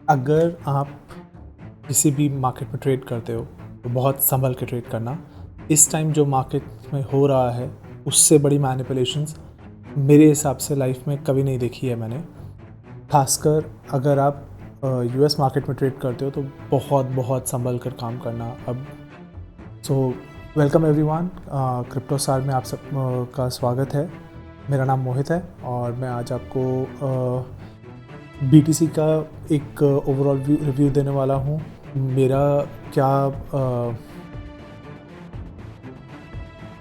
अगर आप किसी भी मार्केट में ट्रेड करते हो तो बहुत संभल के ट्रेड करना। इस टाइम जो मार्केट में हो रहा है उससे बड़ी मैनिपुलेशंस मेरे हिसाब से लाइफ में कभी नहीं देखी है मैंने। खासकर अगर आप यूएस मार्केट में ट्रेड करते हो तो बहुत बहुत संभल कर काम करना। अब वेलकम एवरीवन, क्रिप्टो स्टार में आप सब का स्वागत है। मेरा नाम मोहित है और मैं आज आपको बीटीसी का एक ओवरऑल रिव्यू देने वाला हूँ। मेरा क्या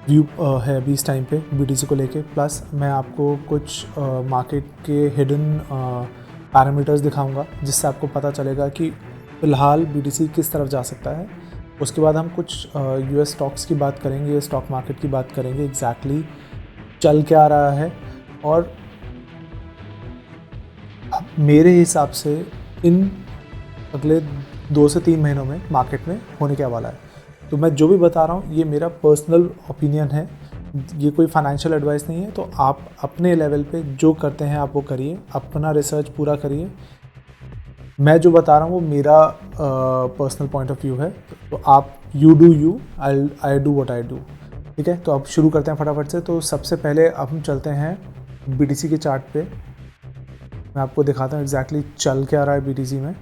व्यू है अभी इस टाइम पे बीटीसी को लेके, प्लस मैं आपको कुछ मार्केट के हिडन पैरामीटर्स दिखाऊंगा जिससे आपको पता चलेगा कि फ़िलहाल बीटीसी किस तरफ जा सकता है। उसके बाद हम कुछ यूएस स्टॉक्स की बात करेंगे, स्टॉक मार्केट की बात करेंगे, एग्जैक्टली चल क्या रहा है और मेरे हिसाब से इन अगले 2 से 3 महीनों में मार्केट में होने क्या वाला है। तो मैं जो भी बता रहा हूँ ये मेरा पर्सनल ओपिनियन है, ये कोई फाइनेंशियल एडवाइस नहीं है। तो आप अपने लेवल पे जो करते हैं आप वो करिए, अपना रिसर्च पूरा करिए। मैं जो बता रहा हूँ वो मेरा पर्सनल पॉइंट ऑफ व्यू है। तो आप you do you, I do what I do. ठीक है, तो अब शुरू करते हैं फटाफट से। तो सबसे पहले अब हम चलते हैं बीटीसी के चार्ट पे। मैं आपको दिखाता हूँ एग्जैक्टली चल क्या रहा है बीटीसी में।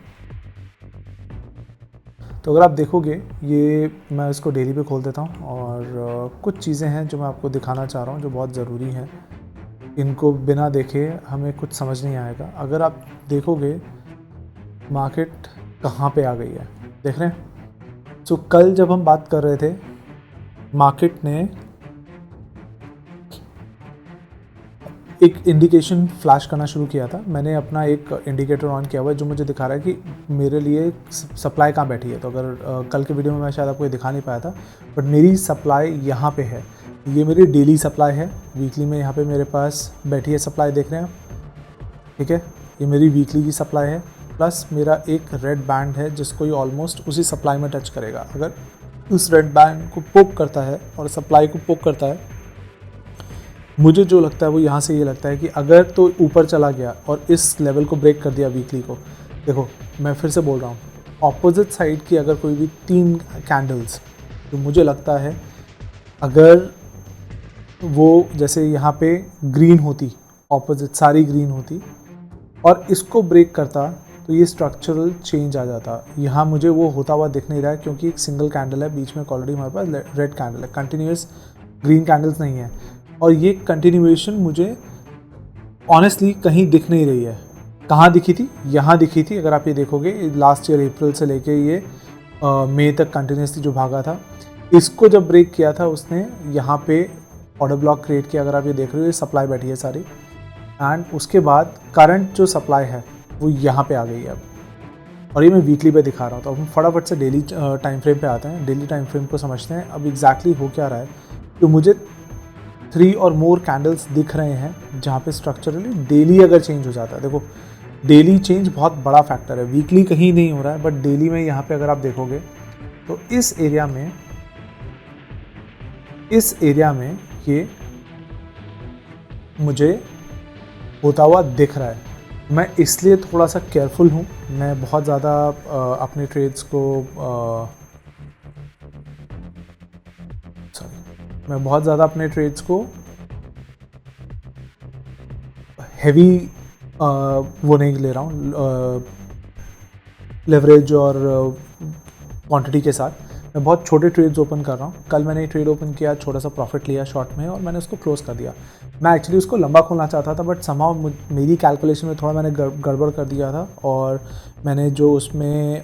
तो अगर आप देखोगे, ये मैं इसको डेली पे खोल देता हूँ और कुछ चीज़ें हैं जो मैं आपको दिखाना चाह रहा हूँ जो बहुत ज़रूरी हैं। इनको बिना देखे हमें कुछ समझ नहीं आएगा। अगर आप देखोगे मार्केट कहाँ पे आ गई है, देख रहे हैं। तो कल जब हम बात कर रहे थे मार्केट ने एक इंडिकेशन फ्लैश करना शुरू किया था। मैंने अपना एक इंडिकेटर ऑन किया हुआ है जो मुझे दिखा रहा है कि मेरे लिए सप्लाई कहाँ बैठी है। तो अगर कल के वीडियो में मैं शायद आपको ये दिखा नहीं पाया था, बट मेरी सप्लाई यहाँ पे है। ये मेरी डेली सप्लाई है। वीकली में यहाँ पे मेरे पास बैठी है सप्लाई, देख रहे हैं आप। ठीक है, ये मेरी वीकली की सप्लाई है। प्लस मेरा एक रेड बैंड है जिसको ये ऑलमोस्ट उसी सप्लाई में टच करेगा। अगर उस रेड बैंड को पोक करता है और सप्लाई को पोक करता है, मुझे जो लगता है वो यहाँ से ये लगता है कि अगर तो ऊपर चला गया और इस लेवल को ब्रेक कर दिया वीकली को, देखो मैं फिर से बोल रहा हूँ, ऑपोजिट साइड की अगर कोई भी 3 कैंडल्स, तो मुझे लगता है अगर वो जैसे यहाँ पे ग्रीन होती, ऑपोजिट सारी ग्रीन होती और इसको ब्रेक करता तो ये स्ट्रक्चरल चेंज आ जाता। यहाँ मुझे वो होता हुआ दिख नहीं रहा है क्योंकि एक सिंगल कैंडल है, बीच में ऑलरेडी हमारे पास रेड कैंडल है, कंटिन्यूस ग्रीन कैंडल्स नहीं है। और ये कंटिन्यूएशन मुझे ऑनेस्टली कहीं दिख नहीं रही है। कहाँ दिखी थी? यहाँ दिखी थी। अगर आप ये देखोगे लास्ट ईयर अप्रैल से लेके ये मई तक कंटिन्यूसली जो भागा था, इसको जब ब्रेक किया था उसने यहाँ पे ऑर्डर ब्लॉक क्रिएट किया। अगर आप ये देख रहे हो ये सप्लाई बैठी है सारी, एंड उसके बाद करंट जो सप्लाई है वो यहाँ पे आ गई है अब। और ये मैं वीकली पे दिखा रहा हूँ। तो अब हम फटाफट से डेली टाइम फ्रेम पे आते हैं। डेली टाइम फ्रेम को समझते हैं अब एग्जैक्टली हो क्या रहा है। तो मुझे 3 और मोर कैंडल्स दिख रहे हैं जहाँ पे स्ट्रक्चरली डेली अगर चेंज हो जाता है। देखो डेली चेंज बहुत बड़ा फैक्टर है, वीकली कहीं नहीं हो रहा है, बट डेली में यहाँ पे अगर आप देखोगे तो इस एरिया में ये मुझे होता हुआ दिख रहा है। मैं इसलिए थोड़ा सा केयरफुल हूँ। मैं बहुत ज़्यादा अपने ट्रेड्स को मैं बहुत ज़्यादा अपने ट्रेड्स को हैवी वो नहीं ले रहा हूँ लेवरेज और क्वांटिटी के साथ। मैं बहुत छोटे ट्रेड्स ओपन कर रहा हूँ। कल मैंने ट्रेड ओपन किया, छोटा सा प्रॉफिट लिया शॉर्ट में और मैंने उसको क्लोज कर दिया। मैं एक्चुअली उसको लंबा खोलना चाहता था, बट समहाउ मेरी कैलकुलेशन में थोड़ा मैंने गड़बड़ कर दिया था और मैंने जो उसमें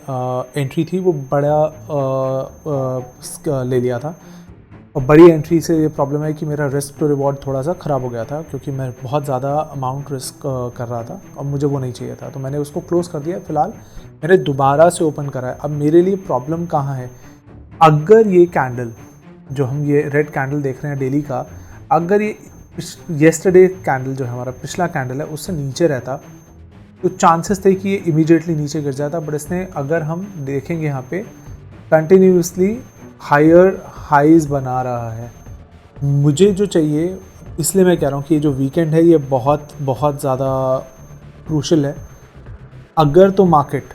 एंट्री थी वो बड़ा ले लिया था। और बड़ी एंट्री से ये प्रॉब्लम है कि मेरा रिस्क टू रिवॉर्ड थोड़ा सा ख़राब हो गया था क्योंकि मैं बहुत ज़्यादा अमाउंट रिस्क कर रहा था और मुझे वो नहीं चाहिए था। तो मैंने उसको क्लोज़ कर दिया। फ़िलहाल मैंने दोबारा से ओपन करा है। अब मेरे लिए प्रॉब्लम कहाँ है, अगर ये कैंडल जो हम ये रेड कैंडल देख रहे हैं डेली का, अगर ये येस्टरडे कैंडल जो है हमारा पिछला कैंडल है उससे नीचे रहता तो चांसेस थे कि ये इमीडिएटली नीचे गिर जाता। बट इसने, अगर हम देखेंगे यहाँ पे, कंटिन्यूसली हायर हाइज बना रहा है। मुझे जो चाहिए, इसलिए मैं कह रहा हूँ कि ये जो वीकेंड है ये बहुत बहुत ज़्यादा क्रूशल है। अगर तो मार्केट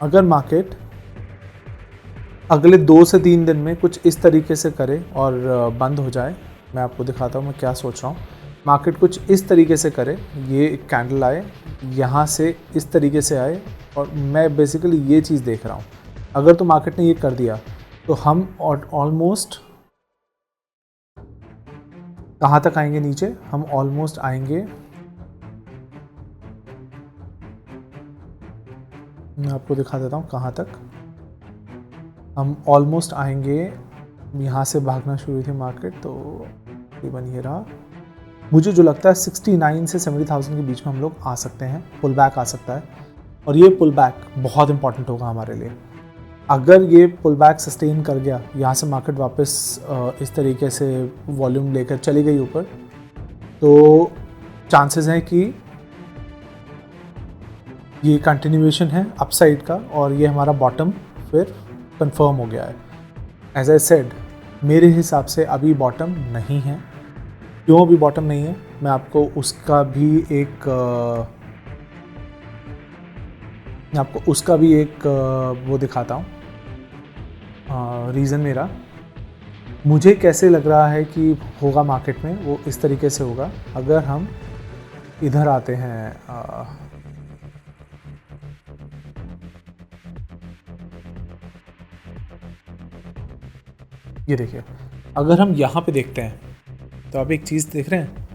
अगर मार्केट अगले 2 से 3 दिन में कुछ इस तरीके से करे और बंद हो जाए, मैं आपको दिखाता हूँ मैं क्या सोच रहा हूँ। मार्केट कुछ इस तरीके से करे, ये एक कैंडल आए, यहाँ से इस तरीके से आए, और मैं बेसिकली ये चीज़ देख रहा हूँ। अगर तो मार्केट ने ये कर दिया तो हम ऑलमोस्ट कहाँ तक आएंगे नीचे? हम ऑलमोस्ट आएंगे, मैं आपको दिखा देता हूँ कहाँ तक। हम ऑलमोस्ट आएंगे, यहाँ से भागना शुरू हुई थी मार्केट, तो तकरीबन ये रहा। मुझे जो लगता है 69 से 70,000 के बीच में हम लोग आ सकते हैं, पुल बैक आ सकता है, और ये पुल बैक बहुत इंपॉर्टेंट होगा हमारे लिए। अगर ये पुल बैक सस्टेन कर गया, यहाँ से मार्केट वापस इस तरीके से वॉल्यूम लेकर चली गई ऊपर, तो चांसेस हैं कि ये कंटिन्यूएशन है अपसाइड का, और ये हमारा बॉटम फिर कंफर्म हो गया है। एज आई सेड, मेरे हिसाब से अभी बॉटम नहीं है। क्यों अभी बॉटम नहीं है, मैं आपको उसका भी एक वो दिखाता हूँ। रीज़न मेरा, मुझे कैसे लग रहा है कि होगा मार्केट में, वो इस तरीके से होगा। अगर हम इधर आते हैं, ये देखिए, अगर हम यहाँ पे देखते हैं तो आप एक चीज़ देख रहे हैं,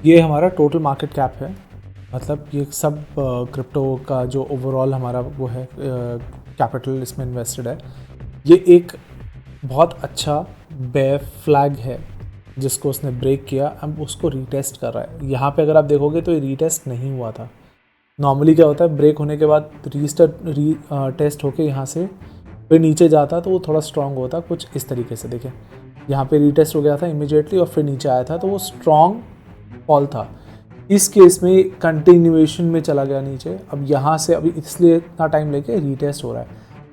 ये हमारा टोटल मार्केट कैप है, मतलब ये सब क्रिप्टो का जो ओवरऑल हमारा वो है कैपिटल इसमें इन्वेस्टेड है। ये एक बहुत अच्छा बेयर फ्लैग है जिसको उसने ब्रेक किया, अब उसको रीटेस्ट कर रहा है। यहाँ पे अगर आप देखोगे तो ये रीटेस्ट नहीं हुआ था। नॉर्मली क्या होता है, ब्रेक होने के बाद टेस्ट होके यहाँ से फिर नीचे जाता तो वो थोड़ा स्ट्रांग होता, कुछ इस तरीके से। देखें, यहाँ पे रीटेस्ट हो गया था इमीडिएटली और फिर नीचे आया था, तो वो स्ट्रांग फॉल था। इस केस में कंटिन्यूएशन में चला गया नीचे। अब यहाँ से अभी इसलिए इतना टाइम लेके रीटेस्ट हो रहा है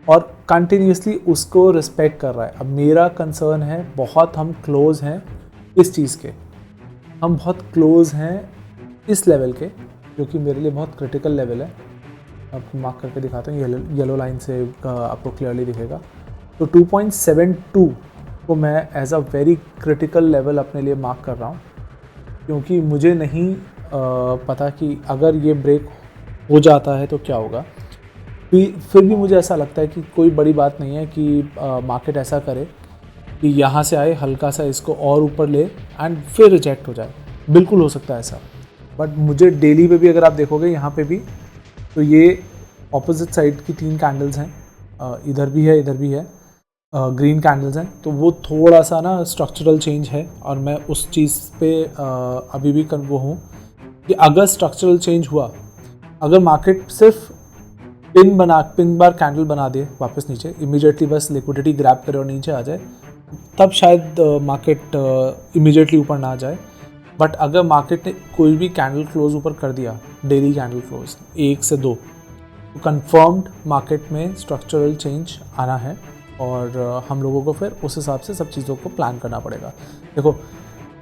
और कंटिन्यूसली उसको रिस्पेक्ट कर रहा है। अब मेरा कंसर्न है, बहुत हम क्लोज हैं इस चीज़ के, हम बहुत क्लोज हैं इस लेवल के, जो कि मेरे लिए बहुत क्रिटिकल लेवल है। आपको मार्क करके दिखाता हूँ, येलो लाइन से आपको क्लियरली दिखेगा। तो 2.72 को मैं as a very critical level अपने लिए मार्क कर रहा हूँ, क्योंकि मुझे नहीं पता कि अगर ये ब्रेक हो जाता है तो क्या होगा। फिर भी मुझे ऐसा लगता है कि कोई बड़ी बात नहीं है कि मार्केट ऐसा करे कि यहाँ से आए, हल्का सा इसको और ऊपर ले एंड फिर रिजेक्ट हो जाए। बिल्कुल हो सकता है ऐसा, बट मुझे डेली पे भी अगर आप देखोगे यहाँ पे भी, तो ये ऑपोजिट साइड की 3 कैंडल्स हैं, इधर भी है, इधर भी है, ग्रीन कैंडल्स हैं। तो वो थोड़ा सा ना स्ट्रक्चरल चेंज है, और मैं उस चीज़ पे अभी भी वो हूँ कि अगर स्ट्रक्चरल चेंज हुआ, अगर मार्केट सिर्फ पिन बार कैंडल बना दे वापस नीचे, इमीडिएटली बस लिक्विडिटी ग्रैब करे और नीचे आ जाए, तब शायद मार्केट इमीडिएटली ऊपर ना जाए। बट अगर मार्केट ने कोई भी कैंडल क्लोज ऊपर कर दिया, डेली कैंडल क्लोज 1 से 2, तो कंफर्म्ड मार्केट में स्ट्रक्चरल चेंज आना है, और हम लोगों को फिर उस हिसाब से सब चीज़ों को प्लान करना पड़ेगा। देखो,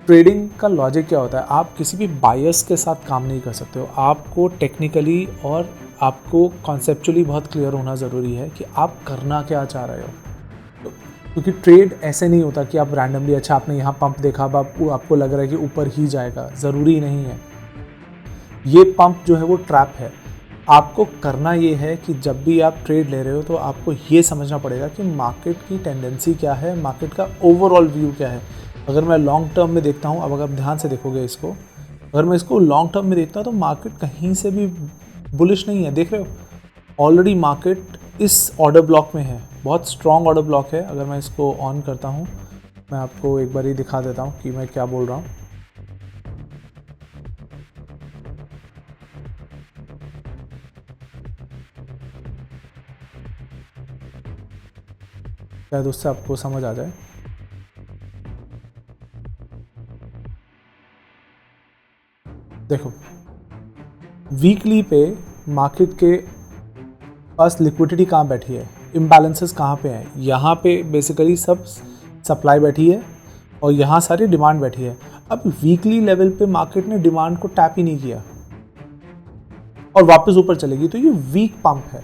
ट्रेडिंग का लॉजिक क्या होता है, आप किसी भी बायस के साथ काम नहीं कर सकते हो। आपको टेक्निकली और आपको कॉन्सेप्चुअली बहुत क्लियर होना ज़रूरी है कि आप करना क्या चाह रहे हो। क्योंकि ट्रेड ऐसे नहीं होता कि आप रैंडमली, अच्छा आपने यहाँ पंप देखा, अब आपको लग रहा है कि ऊपर ही जाएगा, ज़रूरी नहीं है। ये पंप जो है वो ट्रैप है। आपको करना ये है कि जब भी आप ट्रेड ले रहे हो तो आपको ये समझना पड़ेगा कि मार्केट की टेंडेंसी क्या है, मार्केट का ओवरऑल व्यू क्या है। अगर मैं लॉन्ग टर्म में देखता हूँ, अब अगर आप ध्यान से देखोगे इसको, अगर मैं इसको लॉन्ग टर्म में देखता हूँ तो मार्केट कहीं से भी बुलिश नहीं है। देख रहे हो, ऑलरेडी मार्केट इस ऑर्डर ब्लॉक में है, बहुत स्ट्रॉन्ग ऑर्डर ब्लॉक है। अगर मैं इसको ऑन करता हूँ, मैं आपको एक बार ही दिखा देता हूँ कि मैं क्या बोल रहा हूँ। शायद उससे आपको समझ आ जाए। देखो, वीकली पे मार्केट के पास लिक्विडिटी कहाँ बैठी है, इम्बैलेंसेस कहाँ पे हैं। यहाँ पे बेसिकली सब सप्लाई बैठी है और यहाँ सारी डिमांड बैठी है। अब वीकली लेवल पे मार्केट ने डिमांड को टैप ही नहीं किया और वापस ऊपर चलेगी, तो ये वीक पंप है।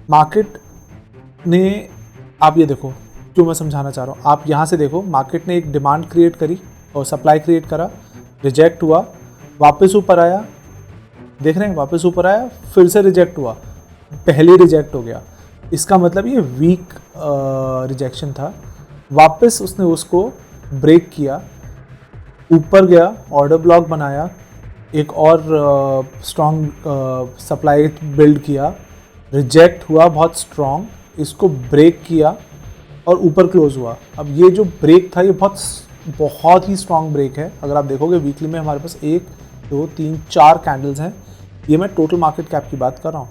मार्केट ने, आप ये देखो जो मैं समझाना चाह रहा हूँ, आप यहाँ से देखो, मार्केट ने एक डिमांड क्रिएट करी और सप्लाई क्रिएट करा, रिजेक्ट हुआ, वापस ऊपर आया, देख रहे हैं, वापस ऊपर आया, फिर से रिजेक्ट हुआ, पहले रिजेक्ट हो गया, इसका मतलब ये वीक रिजेक्शन था। वापस उसने उसको ब्रेक किया, ऊपर गया, ऑर्डर ब्लॉक बनाया, एक और स्ट्रॉन्ग सप्लाई बिल्ड किया, रिजेक्ट हुआ बहुत स्ट्रॉन्ग, इसको ब्रेक किया और ऊपर क्लोज हुआ। अब ये जो ब्रेक था ये बहुत ही स्ट्रॉन्ग ब्रेक है। अगर आप देखोगे वीकली में हमारे पास 1 2 3 4 कैंडल्स हैं, ये मैं टोटल मार्केट कैप की बात कर रहा हूँ।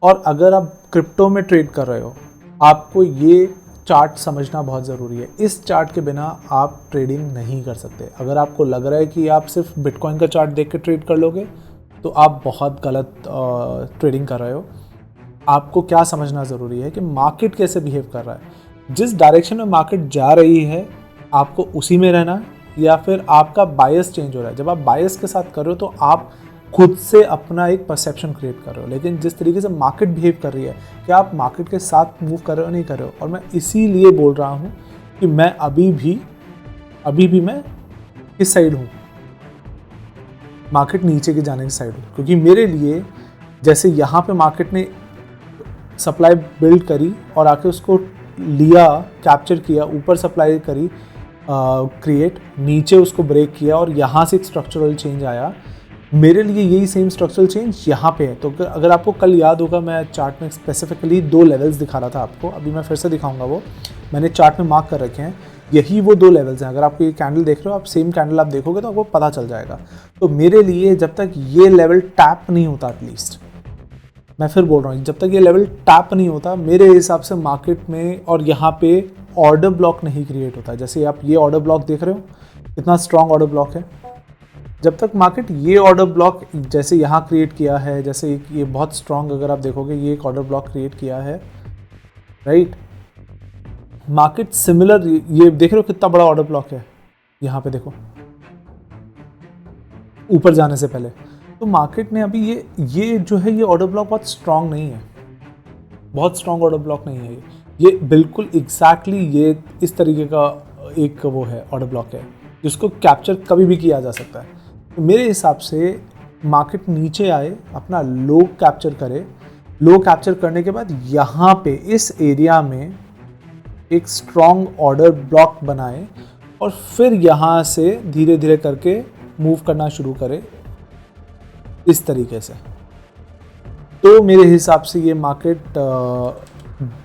और अगर आप क्रिप्टो में ट्रेड कर रहे हो, आपको ये चार्ट समझना बहुत ज़रूरी है। इस चार्ट के बिना आप ट्रेडिंग नहीं कर सकते। अगर आपको लग रहा है कि आप सिर्फ बिटकॉइन का चार्ट देख के ट्रेड कर लोगे तो आप बहुत गलत ट्रेडिंग कर रहे हो। आपको क्या समझना ज़रूरी है कि मार्केट कैसे बिहेव कर रहा है, जिस डायरेक्शन में मार्केट जा रही है आपको उसी में रहना, या फिर आपका बायस चेंज हो रहा है। जब आप बायस के साथ कर रहे हो तो आप खुद से अपना एक परसेप्शन क्रिएट कर रहे हो, लेकिन जिस तरीके से मार्केट बिहेव कर रही है, क्या आप मार्केट के साथ मूव कर रहे हो नहीं कर रहे हो। और मैं इसीलिए बोल रहा हूँ कि मैं अभी भी मैं किस साइड हूँ, मार्केट नीचे के जाने की साइड हूँ। क्योंकि मेरे लिए जैसे यहाँ पे मार्केट ने सप्लाई बिल्ड करी और आके उसको लिया, कैप्चर किया, ऊपर सप्लाई करी क्रिएट, नीचे उसको ब्रेक किया और यहाँ से एक स्ट्रक्चरल चेंज आया। मेरे लिए यही सेम स्ट्रक्चरल चेंज यहाँ पे है। तो अगर आपको कल याद होगा, मैं चार्ट में स्पेसिफिकली 2 लेवल्स दिखा रहा था आपको, अभी मैं फिर से दिखाऊंगा, वो मैंने चार्ट में मार्क कर रखे हैं, यही वो 2 लेवल्स हैं। अगर आप ये कैंडल देख रहे हो, आप सेम कैंडल आप देखोगे तो आपको पता चल जाएगा। तो मेरे लिए जब तक ये लेवल टैप नहीं होता, एटलीस्ट मैं फिर बोल रहा हूँ, जब तक ये लेवल टैप नहीं होता, मेरे हिसाब से मार्केट में और यहाँ पे ऑर्डर ब्लॉक नहीं क्रिएट होता। जैसे आप ये ऑर्डर ब्लॉक देख रहे हो, कितना स्ट्रॉन्ग ऑर्डर ब्लॉक है। जब तक मार्केट ये ऑर्डर ब्लॉक जैसे यहाँ क्रिएट किया है, जैसे ये बहुत स्ट्रॉन्ग, अगर आप देखोगे ये एक ऑर्डर ब्लॉक क्रिएट किया है, राइट। मार्केट सिमिलर, ये देख रहे हो कितना बड़ा ऑर्डर ब्लॉक है, यहाँ पे देखो ऊपर जाने से पहले। तो मार्केट ने अभी ये जो है, ये ऑर्डर ब्लॉक बहुत स्ट्रॉन्ग नहीं है, बहुत स्ट्रॉन्ग ऑर्डर ब्लॉक नहीं है ये बिल्कुल एग्जैक्टली ये इस तरीके का एक वो है, ऑर्डर ब्लॉक है, जिसको कैप्चर कभी भी किया जा सकता है। तो मेरे हिसाब से मार्केट नीचे आए, अपना लो कैप्चर करे, लो कैप्चर करने के बाद यहाँ पे इस एरिया में एक स्ट्रॉन्ग ऑर्डर ब्लॉक बनाए और फिर यहाँ से धीरे धीरे करके मूव करना शुरू करे इस तरीके से। तो मेरे हिसाब से ये मार्केट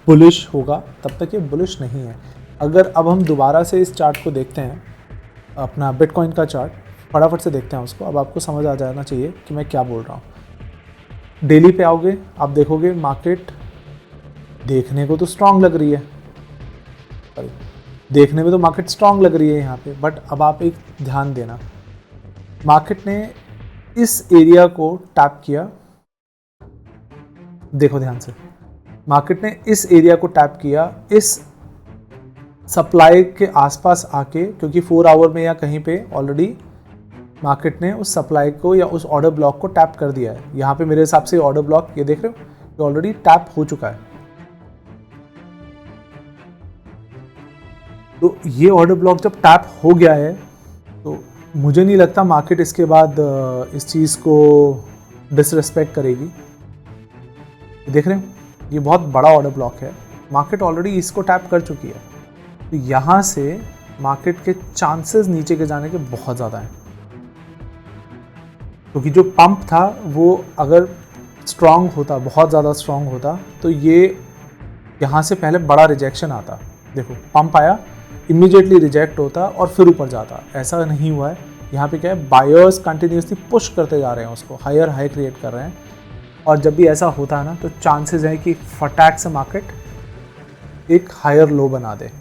बुलिश होगा, तब तक ये बुलिश नहीं है। अगर अब हम दोबारा से इस चार्ट को देखते हैं, अपना बिटकॉइन का चार्ट, फटाफट से देखते हैं उसको। अब आपको समझ आ जाना चाहिए कि मैं क्या बोल रहा हूँ। डेली पे आओगे, आप देखोगे मार्केट देखने को तो स्ट्रांग लग रही है, देखने में तो मार्केट स्ट्रांग लग रही है यहाँ पे, बट अब आप एक ध्यान देना, मार्केट ने इस एरिया को टैप किया, देखो ध्यान से, मार्केट ने इस एरिया को टैप किया, इस सप्लाई के आसपास आके, क्योंकि 4 आवर में या कहीं पे ऑलरेडी मार्केट ने उस सप्लाई को या उस ऑर्डर ब्लॉक को टैप कर दिया है। यहाँ पे मेरे हिसाब से ऑर्डर ब्लॉक, ये देख रहे हो, ये ऑलरेडी टैप हो चुका है। तो ये ऑर्डर ब्लॉक जब टैप हो गया है तो मुझे नहीं लगता मार्केट इसके बाद इस चीज़ को डिसरिस्पेक्ट करेगी। देख रहे हो, ये बहुत बड़ा ऑर्डर ब्लॉक है, मार्केट ऑलरेडी इसको टैप कर चुकी है। तो यहाँ से मार्केट के चांसेस नीचे के जाने के बहुत ज़्यादा हैं, क्योंकि जो पंप था वो अगर स्ट्रांग होता, बहुत ज़्यादा स्ट्रांग होता, तो ये यहाँ से पहले बड़ा रिजेक्शन आता। देखो पंप आया, इमीडिएटली रिजेक्ट होता और फिर ऊपर जाता, ऐसा नहीं हुआ है। यहाँ पे क्या है, बायर्स कंटिन्यूसली पुश करते जा रहे हैं उसको, हायर हाई क्रिएट कर रहे हैं। और जब भी ऐसा होता है ना, तो चांसेस है कि फटाक से मार्केट एक हायर लो बना दे,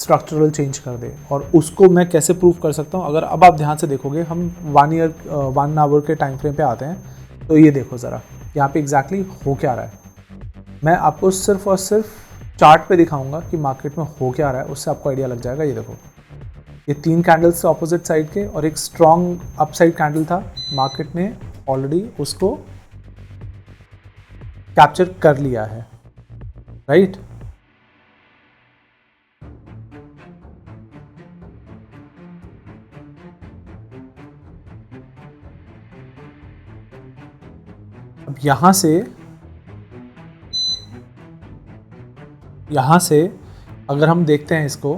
स्ट्रक्चरल चेंज कर दे। और उसको मैं कैसे प्रूव कर सकता हूँ, अगर अब आप ध्यान से देखोगे, हम 1 आवर के टाइम फ्रेम पे आते हैं, तो ये देखो ज़रा यहाँ पे एग्जैक्टली हो क्या रहा है। मैं आपको सिर्फ और सिर्फ चार्ट पे दिखाऊंगा कि मार्केट में हो क्या रहा है, उससे आपको आइडिया लग जाएगा। ये देखो, ये 3 कैंडल्स ऑपोजिट साइड के और एक स्ट्रॉन्ग अपसाइड कैंडल था, मार्केट ने ऑलरेडी उसको कैप्चर कर लिया है, राइट। अब यहां से अगर हम देखते हैं इसको,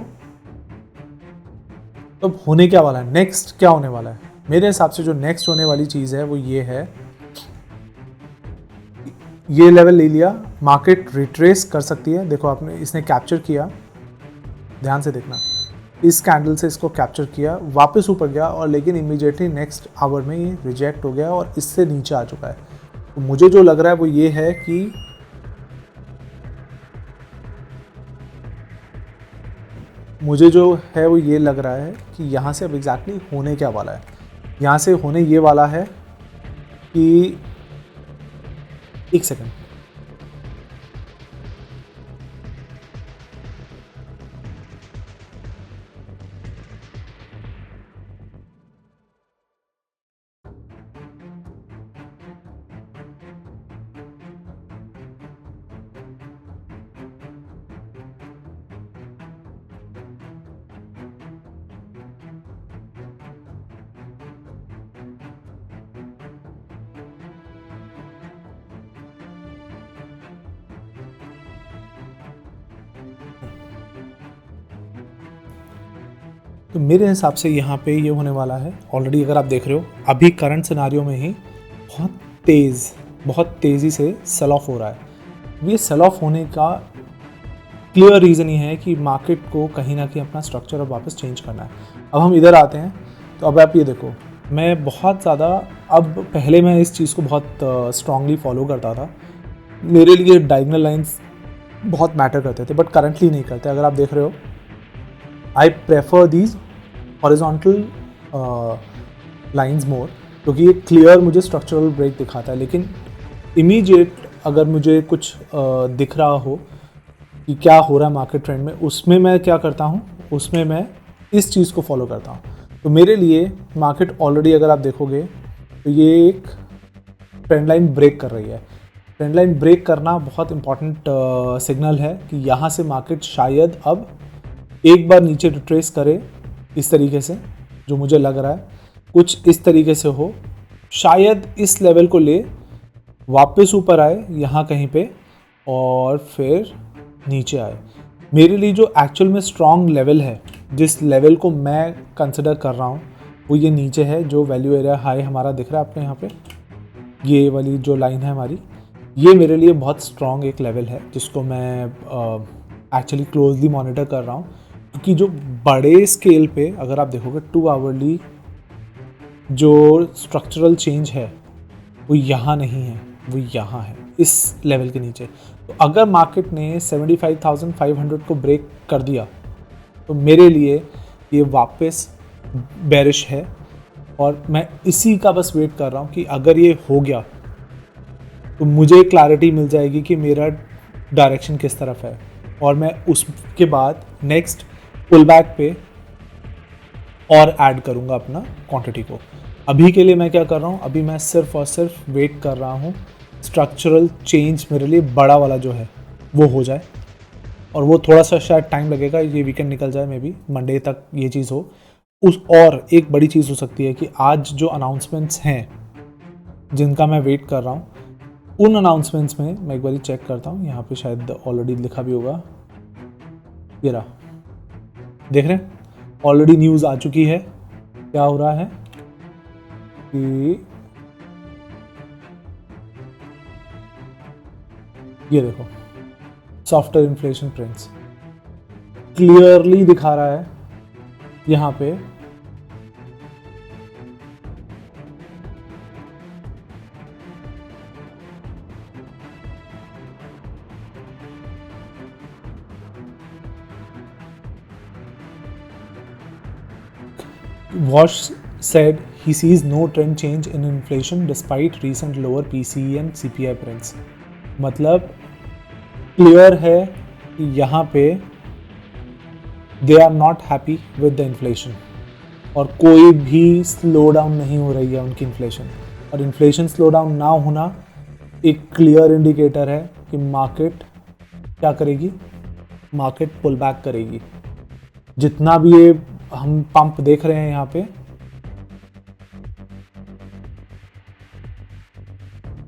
तो होने क्या वाला है, नेक्स्ट क्या होने वाला है। मेरे हिसाब से जो नेक्स्ट होने वाली चीज़ है वो ये है, ये लेवल ले लिया, मार्केट रिट्रेस कर सकती है। देखो आपने, इसने कैप्चर किया, ध्यान से देखना, इस कैंडल से इसको कैप्चर किया, वापस ऊपर गया, और लेकिन इमीडिएटली नेक्स्ट आवर में ये रिजेक्ट हो गया और इससे नीचे आ चुका है। तो मुझे जो लग रहा है वो ये है कि मुझे जो है वो ये लग रहा है कि यहाँ से अब एग्जैक्टली होने क्या वाला है। यहाँ से होने ये वाला है कि, एक सेकंड, तो मेरे हिसाब से यहाँ पे ये होने वाला है। ऑलरेडी अगर आप देख रहे हो, अभी करंट सिनारियो में ही बहुत तेज़ी से सेल ऑफ हो रहा है। ये सेल ऑफ होने का क्लियर रीज़न ये है कि मार्केट को कहीं ना कहीं अपना स्ट्रक्चर अब वापस चेंज करना है। अब हम इधर आते हैं, तो अब आप ये देखो, मैं बहुत ज़्यादा, अब पहले मैं इस चीज़ को बहुत स्ट्रांगली फॉलो करता था, मेरे लिए डायगोनल लाइंस बहुत मैटर करते थे, बट करंटली नहीं करते। अगर आप देख रहे हो, I prefer these horizontal lines more, क्योंकि ये क्लियर मुझे स्ट्रक्चरल ब्रेक दिखाता है। लेकिन इमीडिएट अगर मुझे कुछ दिख रहा हो कि क्या हो रहा है मार्केट ट्रेंड में, उसमें मैं क्या करता हूँ, उसमें मैं इस चीज़ को फॉलो करता हूँ। तो मेरे लिए मार्केट ऑलरेडी अगर आप देखोगे तो ये एक ट्रेंड लाइन ब्रेक कर रही है। ट्रेंड लाइन ब्रेक करना बहुत इंपॉर्टेंट सिग्नल है कि यहाँ से मार्केट शायद अब एक बार नीचे रिट्रेस करे, इस तरीके से, जो मुझे लग रहा है कुछ इस तरीके से हो, शायद इस लेवल को ले वापस ऊपर आए यहाँ कहीं पे और फिर नीचे आए। मेरे लिए जो एक्चुअल में स्ट्रॉन्ग लेवल है, जिस लेवल को मैं कंसिडर कर रहा हूँ, वो ये नीचे है, जो वैल्यू एरिया हाई हमारा दिख रहा है आपको यहाँ पे, ये वाली जो लाइन है हमारी, ये मेरे लिए बहुत स्ट्रॉन्ग एक लेवल है, जिसको मैं एक्चुअली क्लोजली मॉनिटर कर रहा हूँ। क्योंकि जो बड़े स्केल पे अगर आप देखोगे 2 आवरली जो स्ट्रक्चरल चेंज है वो यहाँ नहीं है, वो यहाँ है, इस लेवल के नीचे। तो अगर मार्केट ने 75,500 को ब्रेक कर दिया तो मेरे लिए ये वापस बेरिश है, और मैं इसी का बस वेट कर रहा हूँ कि अगर ये हो गया तो मुझे क्लैरिटी मिल जाएगी कि मेरा डायरेक्शन किस तरफ है, और मैं उसके बाद नेक्स्ट पुल बैक पे और ऐड करूँगा अपना क्वांटिटी को। अभी के लिए मैं क्या कर रहा हूँ, अभी मैं सिर्फ और सिर्फ वेट कर रहा हूँ स्ट्रक्चरल चेंज मेरे लिए बड़ा वाला जो है वो हो जाए, और वो थोड़ा सा शायद टाइम लगेगा, ये वीकेंड निकल जाए, मे बी मंडे तक ये चीज़ हो। और एक बड़ी चीज़ हो सकती है कि आज जो अनाउंसमेंट्स हैं जिनका मैं वेट कर रहा हूँ, उन अनाउंसमेंट्स में मैं एक बार चेक करता हूँ, यहाँ पे शायद ऑलरेडी लिखा भी होगा, ये रहा, देख रहे हैं ऑलरेडी न्यूज़ आ चुकी है। क्या हो रहा है कि ये देखो, सॉफ्टवेयर इन्फ्लेशन प्रिंट्स क्लियरली दिखा रहा है यहाँ पे Walsh said he sees no trend change in inflation despite recent lower PCE and CPI prints. मतलब क्लियर है कि यहाँ पे they are not happy with the inflation, और कोई भी स्लो डाउन नहीं हो रही है उनकी इन्फ्लेशन। और इन्फ्लेशन स्लो डाउन ना होना एक क्लियर इंडिकेटर है कि मार्केट क्या करेगी, मार्केट पुल बैक करेगी। जितना भी ये हम पंप देख रहे हैं यहाँ पे,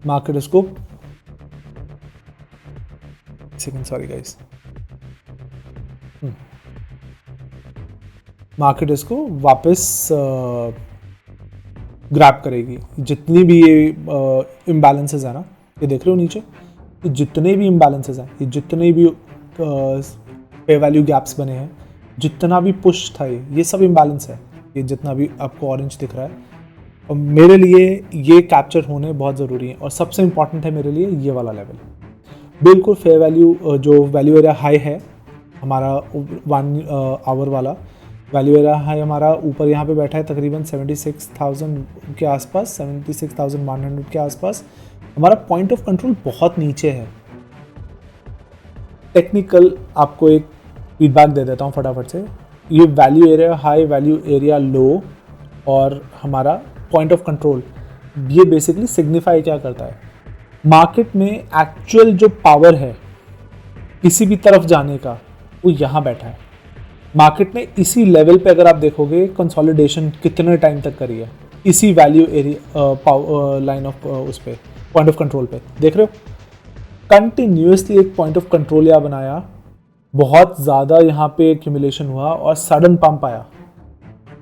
मार्केट इसको, सेकंड सॉरी गाइस, मार्केट इसको वापस ग्रैब करेगी। जितनी भी ये इम्बैलेंसेस है ना, ये देख रहे हो नीचे, ये जितने भी इम्बैलेंसेस हैं, ये जितने भी पे वैल्यू गैप्स बने हैं, जितना भी पुश था, ये सब इम्बैलेंस है। ये जितना भी आपको ऑरेंज दिख रहा है, और मेरे लिए ये कैप्चर होने बहुत ज़रूरी है। और सबसे इम्पॉर्टेंट है मेरे लिए ये वाला लेवल, बिल्कुल फेयर वैल्यू, जो वैल्यू एरिया हाई है हमारा 1 आवर वाला वैल्यू एरिया हाई हमारा ऊपर यहाँ पे बैठा है तकरीबन 76,000 के आसपास, 76,100 के आसपास। हमारा पॉइंट ऑफ कंट्रोल बहुत नीचे है। टेक्निकल आपको एक फीडबैक दे देता हूँ फटाफट से। ये value area high, value area low और हमारा पॉइंट ऑफ कंट्रोल, ये बेसिकली सिग्निफाई क्या करता है, मार्केट में एक्चुअल जो पावर है किसी भी तरफ जाने का, वो यहाँ बैठा है। मार्केट ने इसी लेवल पे, अगर आप देखोगे, कंसोलिडेशन कितने टाइम तक करी है, इसी वैल्यू एरिया लाइन ऑफ उस पे पॉइंट ऑफ कंट्रोल पे देख रहे हो। कंटिन्यूसली एक पॉइंट ऑफ कंट्रोल यहाँ बनाया, बहुत ज़्यादा यहाँ पे एक्यूमुलेशन हुआ और सडन पंप आया।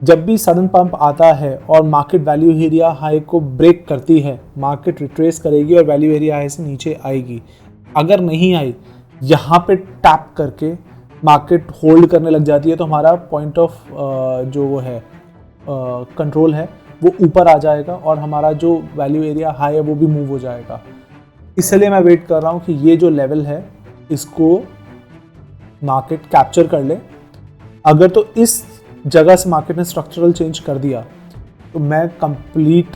जब भी सडन पंप आता है और मार्केट वैल्यू एरिया हाई को ब्रेक करती है, मार्केट रिट्रेस करेगी और वैल्यू एरिया हाई से नीचे आएगी। अगर नहीं आई, यहाँ पे टैप करके मार्केट होल्ड करने लग जाती है, तो हमारा पॉइंट ऑफ जो वो है कंट्रोल है वो ऊपर आ जाएगा और हमारा जो वैल्यू एरिया हाई है वो भी मूव हो जाएगा। इसलिए मैं वेट कर रहा हूँ कि ये जो लेवल है इसको मार्केट कैप्चर कर ले। अगर तो इस जगह से मार्केट ने स्ट्रक्चरल चेंज कर दिया तो मैं कंप्लीट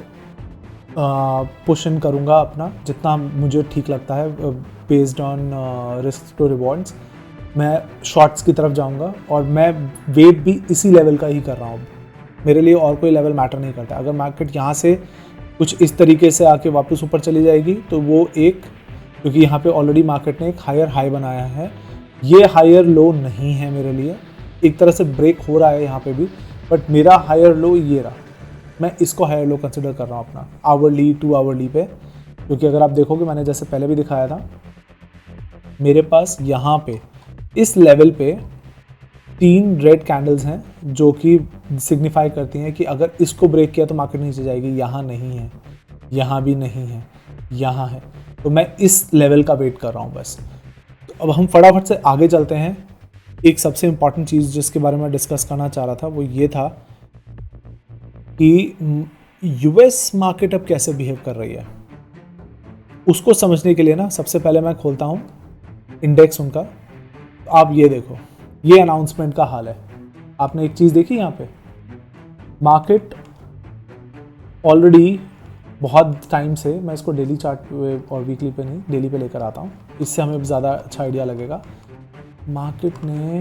पुश इन करूँगा अपना, जितना मुझे ठीक लगता है based on risk to rewards. मैं शॉर्ट्स की तरफ जाऊंगा और मैं वेट भी इसी लेवल का ही कर रहा हूँ। मेरे लिए और कोई लेवल मैटर नहीं करता। अगर मार्केट यहाँ से कुछ इस तरीके से आके वापस ऊपर चली जाएगी तो वो एक, क्योंकि यहाँ पे ऑलरेडी मार्केट ने एक हायर हाई बनाया है, ये हायर लो नहीं है मेरे लिए। एक तरह से ब्रेक हो रहा है यहाँ पे भी, बट मेरा हायर लो ये रहा, मैं इसको हायर लो कंसिडर कर रहा हूँ अपना आवरली 2 आवरली पे। क्योंकि अगर आप देखोगे, मैंने जैसे पहले भी दिखाया था, मेरे पास यहाँ पे इस लेवल पे 3 रेड कैंडल्स हैं जो कि सिग्निफाई करती हैं कि अगर इसको ब्रेक किया तो मार्केट नीचे जाएगी। यहाँ नहीं है, यहाँ भी नहीं है, यहाँ है, तो मैं इस लेवल का वेट कर रहा हूँ बस। तो अब हम फटाफट से आगे चलते हैं। एक सबसे इम्पॉर्टेंट चीज़ जिसके बारे में डिस्कस करना चाह रहा था वो ये था कि यूएस मार्केट अब कैसे बिहेव कर रही है। उसको समझने के लिए ना, सबसे पहले मैं खोलता हूँ इंडेक्स उनका। आप ये देखो, ये अनाउंसमेंट का हाल है। आपने एक चीज़ देखी यहाँ पे, मार्केट ऑलरेडी बहुत टाइम से, मैं इसको डेली चार्ट और वीकली पे नहीं, डेली पे लेकर आता हूँ, इससे हमें ज़्यादा अच्छा आइडिया लगेगा। मार्केट ने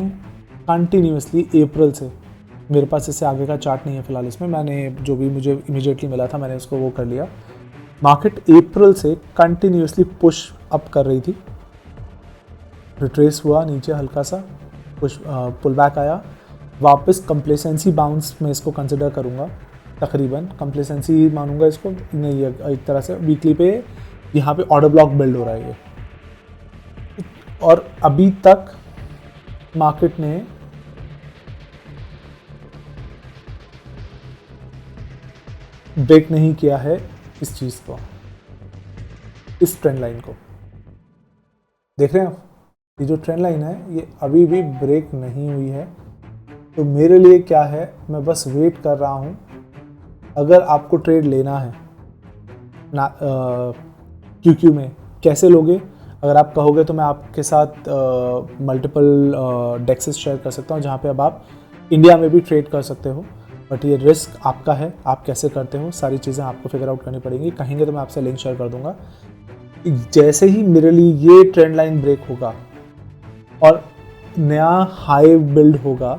कंटिन्यूसली अप्रैल से, मेरे पास इससे आगे का चार्ट नहीं है फिलहाल इसमें, मैंने जो भी मुझे इमीडिएटली मिला था मैंने उसको वो कर लिया। मार्केट अप्रैल से कंटिन्यूसली पुश अप कर रही थी, रिट्रेस हुआ नीचे हल्का सा, पुश पुल बैक आया, वापस कंप्लेसेंसी बाउंस में इसको कंसिडर करूँगा, तकरीबन कंप्लेसेंसी मानूंगा इसको, नहीं एक तरह से वीकली पे यहाँ पे ऑर्डर ब्लॉक बिल्ड हो रहा है ये। और अभी तक मार्केट ने ब्रेक नहीं किया है इस चीज़ को, इस ट्रेंड लाइन को। देख रहे हैं आप, ये जो ट्रेंड लाइन है ये अभी भी ब्रेक नहीं हुई है। तो मेरे लिए क्या है, मैं बस वेट कर रहा हूँ। अगर आपको ट्रेड लेना है ना क्यूक्यू में, कैसे लोगे? अगर आप कहोगे तो मैं आपके साथ मल्टीपल डेक्सेस शेयर कर सकता हूँ जहाँ पे अब आप इंडिया में भी ट्रेड कर सकते हो, बट ये रिस्क आपका है, आप कैसे करते हो सारी चीज़ें आपको फिगर आउट करनी पड़ेंगी। कहेंगे तो मैं आपसे लिंक शेयर कर दूंगा। जैसे ही मेरे लिए ये ट्रेंड लाइन ब्रेक होगा और नया हाई बिल्ड होगा,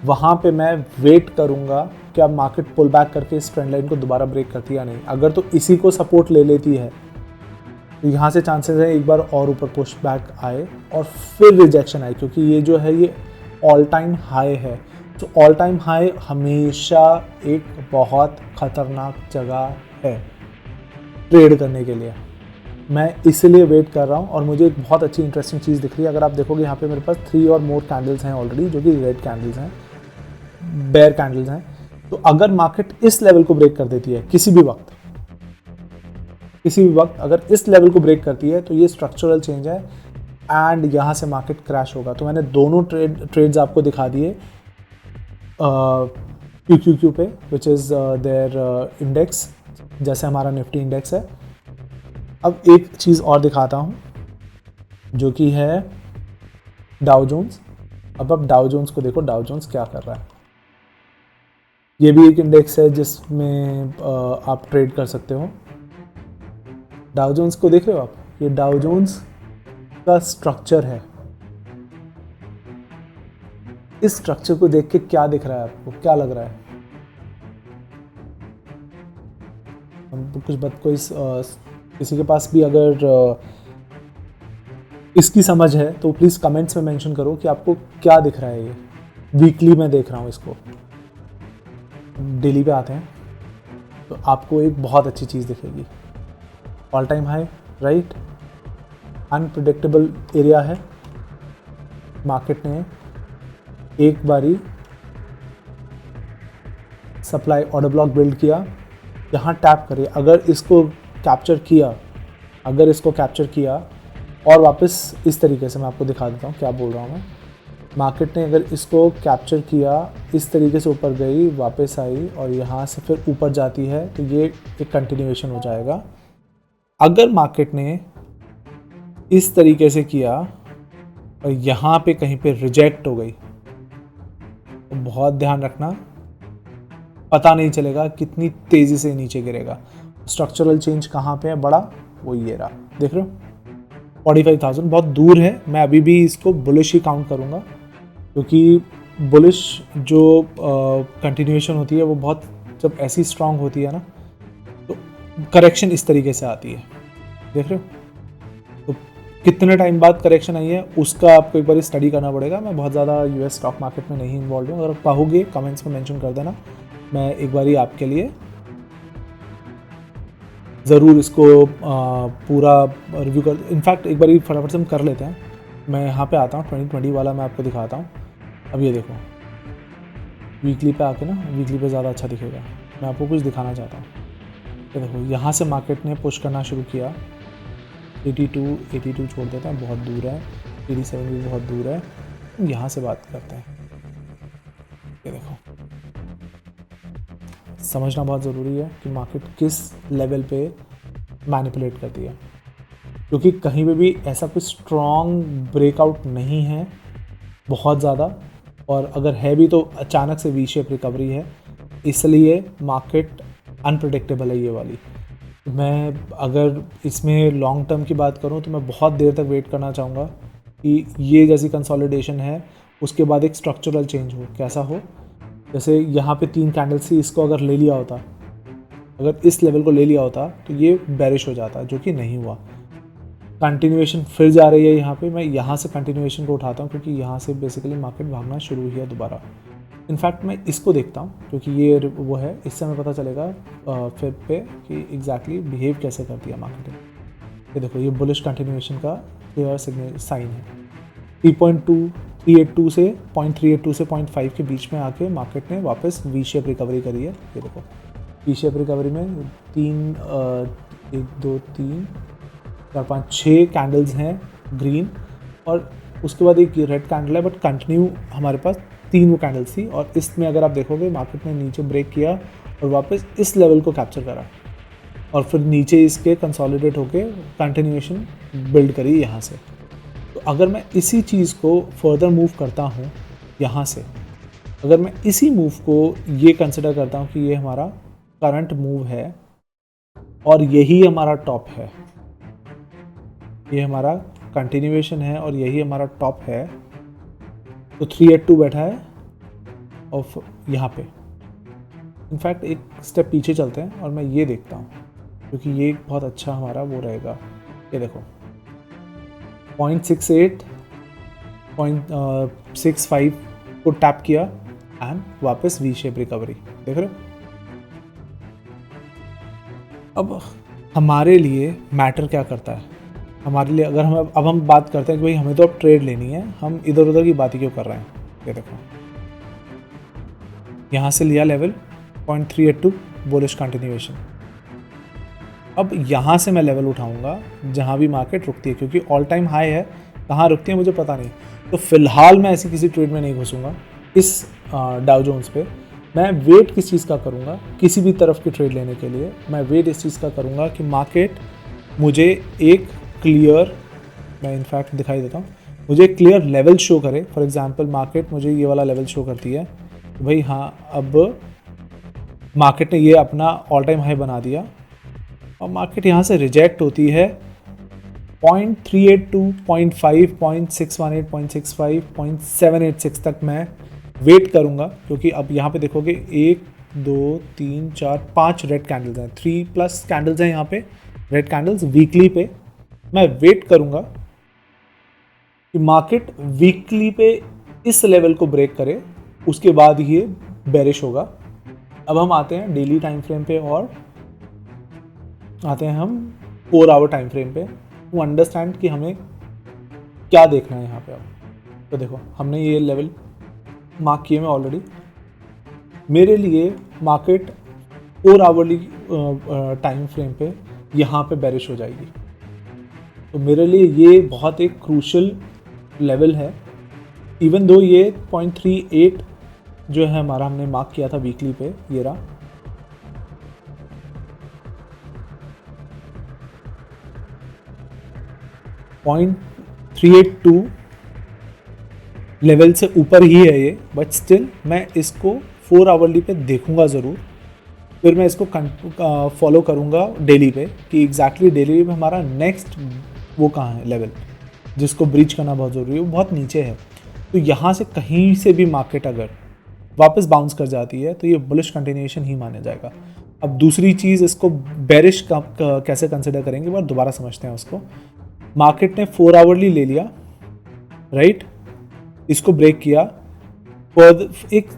वहाँ पे मैं वेट करूँगा कि अब मार्केट पुल बैक करके इस ट्रेंड लाइन को दोबारा ब्रेक करती है या नहीं। अगर तो इसी को सपोर्ट ले लेती है तो यहाँ से चांसेस है एक बार और ऊपर पुश बैक आए और फिर रिजेक्शन आए, क्योंकि ये जो है ये ऑल टाइम हाई है। तो ऑल टाइम हाई हमेशा एक बहुत ख़तरनाक जगह है ट्रेड करने के लिए। मैं इसलिए वेट कर रहा हूँ और मुझे एक बहुत अच्छी इंटरेस्टिंग चीज़ दिख रही है। अगर आप देखोगे यहाँ पे मेरे पास 3 और मोर कैंडल्स हैं ऑलरेडी, जो कि रेड कैंडल्स हैं, बेयर कैंडल्स हैं। तो अगर मार्केट इस लेवल को ब्रेक कर देती है किसी भी वक्त अगर इस लेवल को ब्रेक करती है तो ये स्ट्रक्चरल चेंज है एंड यहाँ से मार्केट क्रैश होगा। तो मैंने दोनों ट्रेड्स आपको दिखा दिए QQQ पे, विच इज़ देयर इंडेक्स, जैसे हमारा निफ्टी इंडेक्स है। अब एक चीज़ और दिखाता हूँ जो कि है डाउ जोन्स। अब आप डाउ जोन्स को देखो, डाउ जोन्स क्या कर रहा है। ये भी एक इंडेक्स है जिसमें आप ट्रेड कर सकते हो। डाउ जोन्स को देख रहे हो आप, ये डाउ जोन्स का स्ट्रक्चर है। इस स्ट्रक्चर को देख के क्या दिख रहा है आपको, क्या लग रहा है? किसी के पास भी अगर इसकी समझ है तो प्लीज़ कमेंट्स में मेंशन करो कि आपको क्या दिख रहा है। ये वीकली में देख रहा हूँ इसको, डेली पे आते हैं तो आपको एक बहुत अच्छी चीज़ दिखेगी। All time high, right, unpredictable area है। मार्केट ने एक बारी सप्लाई ऑर्डर ब्लॉक बिल्ड किया, यहाँ टैप करिए। अगर इसको कैप्चर किया और वापस इस तरीके से, मैं आपको दिखा देता हूँ क्या बोल रहा हूँ मैं। मार्केट ने अगर इसको कैप्चर किया, इस तरीके से ऊपर गई, वापस आई और यहाँ से फिर ऊपर जाती है, तो ये एक कंटिन्यूएशन हो जाएगा। अगर मार्केट ने इस तरीके से किया और यहाँ पे कहीं पे रिजेक्ट हो गई तो बहुत ध्यान रखना, पता नहीं चलेगा कितनी तेज़ी से नीचे गिरेगा। स्ट्रक्चरल चेंज कहाँ पे है बड़ा, वो ये रहा, देख रहे हो 45,000 बहुत दूर है। मैं अभी भी इसको बुलिश ही काउंट करूँगा, क्योंकि बुलिश जो कंटिन्यूएशन होती है वो बहुत, जब ऐसी स्ट्रांग होती है ना, तो करेक्शन इस तरीके से आती है, देख रहे हो। तो कितने टाइम बाद करेक्शन आई है उसका आपको एक बार स्टडी करना पड़ेगा। मैं बहुत ज़्यादा यूएस स्टॉक मार्केट में नहीं इन्वॉल्व हूँ। अगर कहोगे कमेंट्स में मेंशन कर देना, मैं एक बारी आपके लिए ज़रूर इसको पूरा रिव्यू कर। इनफैक्ट एक बारी फटाफट से हम कर लेते हैं। मैं यहाँ पे आता हूँ, 2020 वाला मैं आपको दिखाता हूँ। अब ये देखो, वीकली पे आके ना, वीकली पे ज़्यादा अच्छा दिखेगा। मैं आपको कुछ दिखाना चाहता हूँ। ये देखो, यहाँ से मार्केट ने पुश करना शुरू किया। 82 छोड़ देते हैं, बहुत दूर है। 87 भी बहुत दूर है। यहाँ से बात करते हैं। ये देखो, समझना बहुत ज़रूरी है कि मार्केट किस लेवल पे मैनिपुलेट करती है, क्योंकि कहीं पे भी ऐसा कोई स्ट्रॉन्ग ब्रेकआउट नहीं है बहुत ज़्यादा, और अगर है भी तो अचानक से वी शेप रिकवरी है, इसलिए मार्केट अनप्रेडिक्टेबल है ये वाली। मैं अगर इसमें लॉन्ग टर्म की बात करूं तो मैं बहुत देर तक वेट करना चाहूँगा कि ये जैसी कंसोलिडेशन है उसके बाद एक स्ट्रक्चरल चेंज हो। कैसा हो, जैसे यहाँ पे 3 कैंडल्स थी, इसको अगर ले लिया होता, अगर इस लेवल को ले लिया होता तो ये बेरिश हो जाता, जो कि नहीं हुआ। कंटिन्यूएशन फिर जा रही है यहाँ पे। मैं यहाँ से कंटिन्यूएशन को उठाता हूँ क्योंकि यहाँ से बेसिकली मार्केट भागना शुरू हुई है दोबारा। इनफैक्ट मैं इसको देखता हूँ क्योंकि ये वो है, इससे हमें पता चलेगा फिर पे कि एग्जैक्टली बिहेव कैसे करती है मार्केट। ये देखो, ये बुलिश कंटिन्यूएशन का क्लियर सिग्नल साइन है। 3.8382 से 0.5 के बीच में आके मार्केट ने वापस वी शेप रिकवरी करी है। ये देखो, वी शेप रिकवरी में 1 2 3 4 5 6 कैंडल्स हैं ग्रीन, और उसके बाद एक रेड कैंडल है, बट कंटिन्यू हमारे पास 3 वो कैंडल्स थी। और इसमें अगर आप देखोगे मार्केट ने नीचे ब्रेक किया और वापस इस लेवल को कैप्चर करा और फिर नीचे इसके कंसोलिडेट होके कंटिन्यूएशन बिल्ड करी यहाँ से। तो अगर मैं इसी चीज़ को फर्दर मूव करता हूँ यहाँ से, अगर मैं इसी मूव को ये कंसिडर करता हूँ कि ये हमारा करंट मूव है और यही हमारा टॉप है, ये हमारा कंटिन्यूएशन है और यही हमारा टॉप है, तो 382 बैठा है और यहाँ पे। इनफैक्ट एक स्टेप पीछे चलते हैं और मैं ये देखता हूँ, क्योंकि ये बहुत अच्छा हमारा वो रहेगा। ये देखो 0.68 0.65 को टैप किया एंड वापस वी शेप रिकवरी, देख रहे हो। अब हमारे लिए मैटर क्या करता है, हमारे लिए अगर हम बात करते हैं कि भाई हमें तो अब ट्रेड लेनी है, हम इधर उधर की बातें क्यों कर रहे हैं। ये देखो यहाँ से लिया लेवल 0.382 बुलिश कंटिन्यूएशन। अब यहाँ से मैं लेवल उठाऊंगा जहाँ भी मार्केट रुकती है, क्योंकि ऑल टाइम हाई है, कहाँ रुकती है मुझे पता नहीं। तो फिलहाल मैं ऐसी किसी ट्रेड में नहीं घुसूंगा इस डाउ जोन्स पे। मैं वेट किस चीज़ का करूँगा, किसी भी तरफ की ट्रेड लेने के लिए मैं वेट इस चीज़ का करूँगा कि मार्केट मुझे एक क्लियर, मैं इनफैक्ट दिखाई देता हूँ, मुझे एक क्लियर लेवल शो करे। फॉर एग्जांपल मार्केट मुझे ये वाला लेवल शो करती है तो भाई हाँ, अब मार्केट ने ये अपना ऑल टाइम हाई बना दिया और मार्केट यहाँ से रिजेक्ट होती है 0.382, 0.5, 0.618, 0.65, 0.786 तक मैं वेट करूँगा, क्योंकि अब यहाँ पे देखोगे 1 2 3 4 5 रेड कैंडल्स हैं, 3+ कैंडल्स हैं यहाँ पे, रेड कैंडल्स वीकली पे। मैं वेट करूँगा कि मार्केट वीकली पे इस लेवल को ब्रेक करे, उसके बाद ये बेरिश होगा। अब हम आते हैं डेली टाइम फ्रेम पे और आते हैं हम 4 आवर टाइम फ्रेम पे, टू अंडरस्टैंड कि हमें क्या देखना है यहाँ पे। अब तो देखो हमने ये लेवल मार्क किए में ऑलरेडी। मेरे लिए मार्केट 4 आवरली टाइम फ्रेम पे यहाँ पे बेरिश हो जाएगी, तो मेरे लिए ये बहुत एक क्रूशल लेवल है। इवन दो ये 0.38 जो है हमारा, हमने मार्क किया था वीकली पे, ये रहा, .382 लेवल से ऊपर ही है ये, बट स्टिल मैं इसको 4 आवरली पे देखूंगा ज़रूर। फिर मैं इसको फॉलो करूंगा डेली पे कि एग्जैक्टली डेली पे हमारा नेक्स्ट वो कहाँ है लेवल जिसको ब्रीच करना बहुत ज़रूरी है, वो बहुत नीचे है। तो यहाँ से कहीं से भी मार्केट अगर वापस बाउंस कर जाती है तो ये बुलिश कंटिन्यूएशन ही माना जाएगा। अब दूसरी चीज़, इसको बेरिश कैसे कंसिडर करेंगे वो दोबारा समझते हैं उसको। मार्केट ने 4 आवरली ले लिया, राइट, इसको ब्रेक किया, एक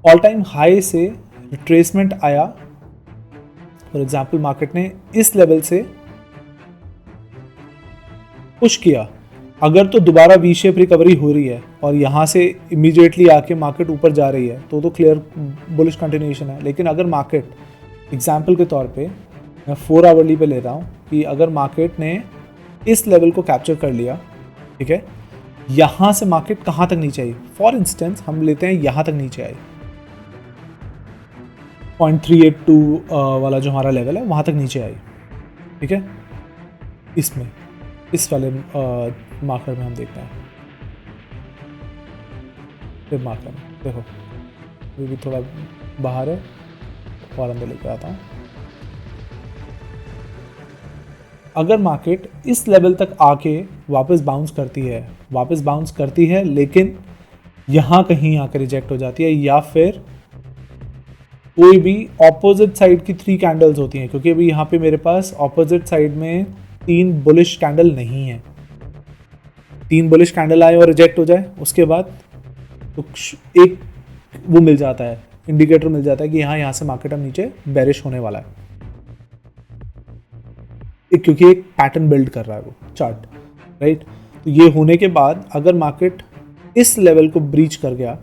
ऑल टाइम हाई से रिट्रेसमेंट आया। फॉर एग्जाम्पल मार्केट ने इस लेवल से पुश किया, अगर तो दोबारा वी शेप रिकवरी हो रही है और यहाँ से इमीडिएटली आके मार्केट ऊपर जा रही है तो क्लियर बुलिश कंटिन्यूएशन है। लेकिन अगर मार्केट, एग्जाम्पल के तौर पे मैं 4 आवरली पे ले रहा हूँ कि अगर मार्केट ने इस लेवल को कैप्चर कर लिया, ठीक है, यहाँ से मार्केट कहाँ तक नीचे आई, फॉर इंस्टेंस हम लेते हैं यहाँ तक नीचे आई, 0.382 वाला जो हमारा लेवल है वहाँ तक नीचे आई, ठीक है, इसमें इस वाले मार्कर में हम देखते हैं। फिर मार्कर में देखो ये भी थोड़ा बाहर है और अंदर लेकर आता हूँ। अगर मार्केट इस लेवल तक आके वापस बाउंस करती है लेकिन यहाँ कहीं आकर रिजेक्ट हो जाती है, या फिर कोई भी ऑपोजिट साइड की 3 कैंडल्स होती हैं, क्योंकि अभी यहाँ पे मेरे पास ऑपोजिट साइड में 3 बुलिश कैंडल नहीं है, 3 बुलिश कैंडल आए और रिजेक्ट हो जाए, उसके बाद तो एक वो मिल जाता है, इंडिकेटर मिल जाता है कि यहाँ से मार्केट अब नीचे बेरिश होने वाला है, क्योंकि एक पैटर्न बिल्ड कर रहा है वो चार्ट, राइट। तो ये होने के बाद अगर मार्केट इस लेवल को ब्रीच कर गया,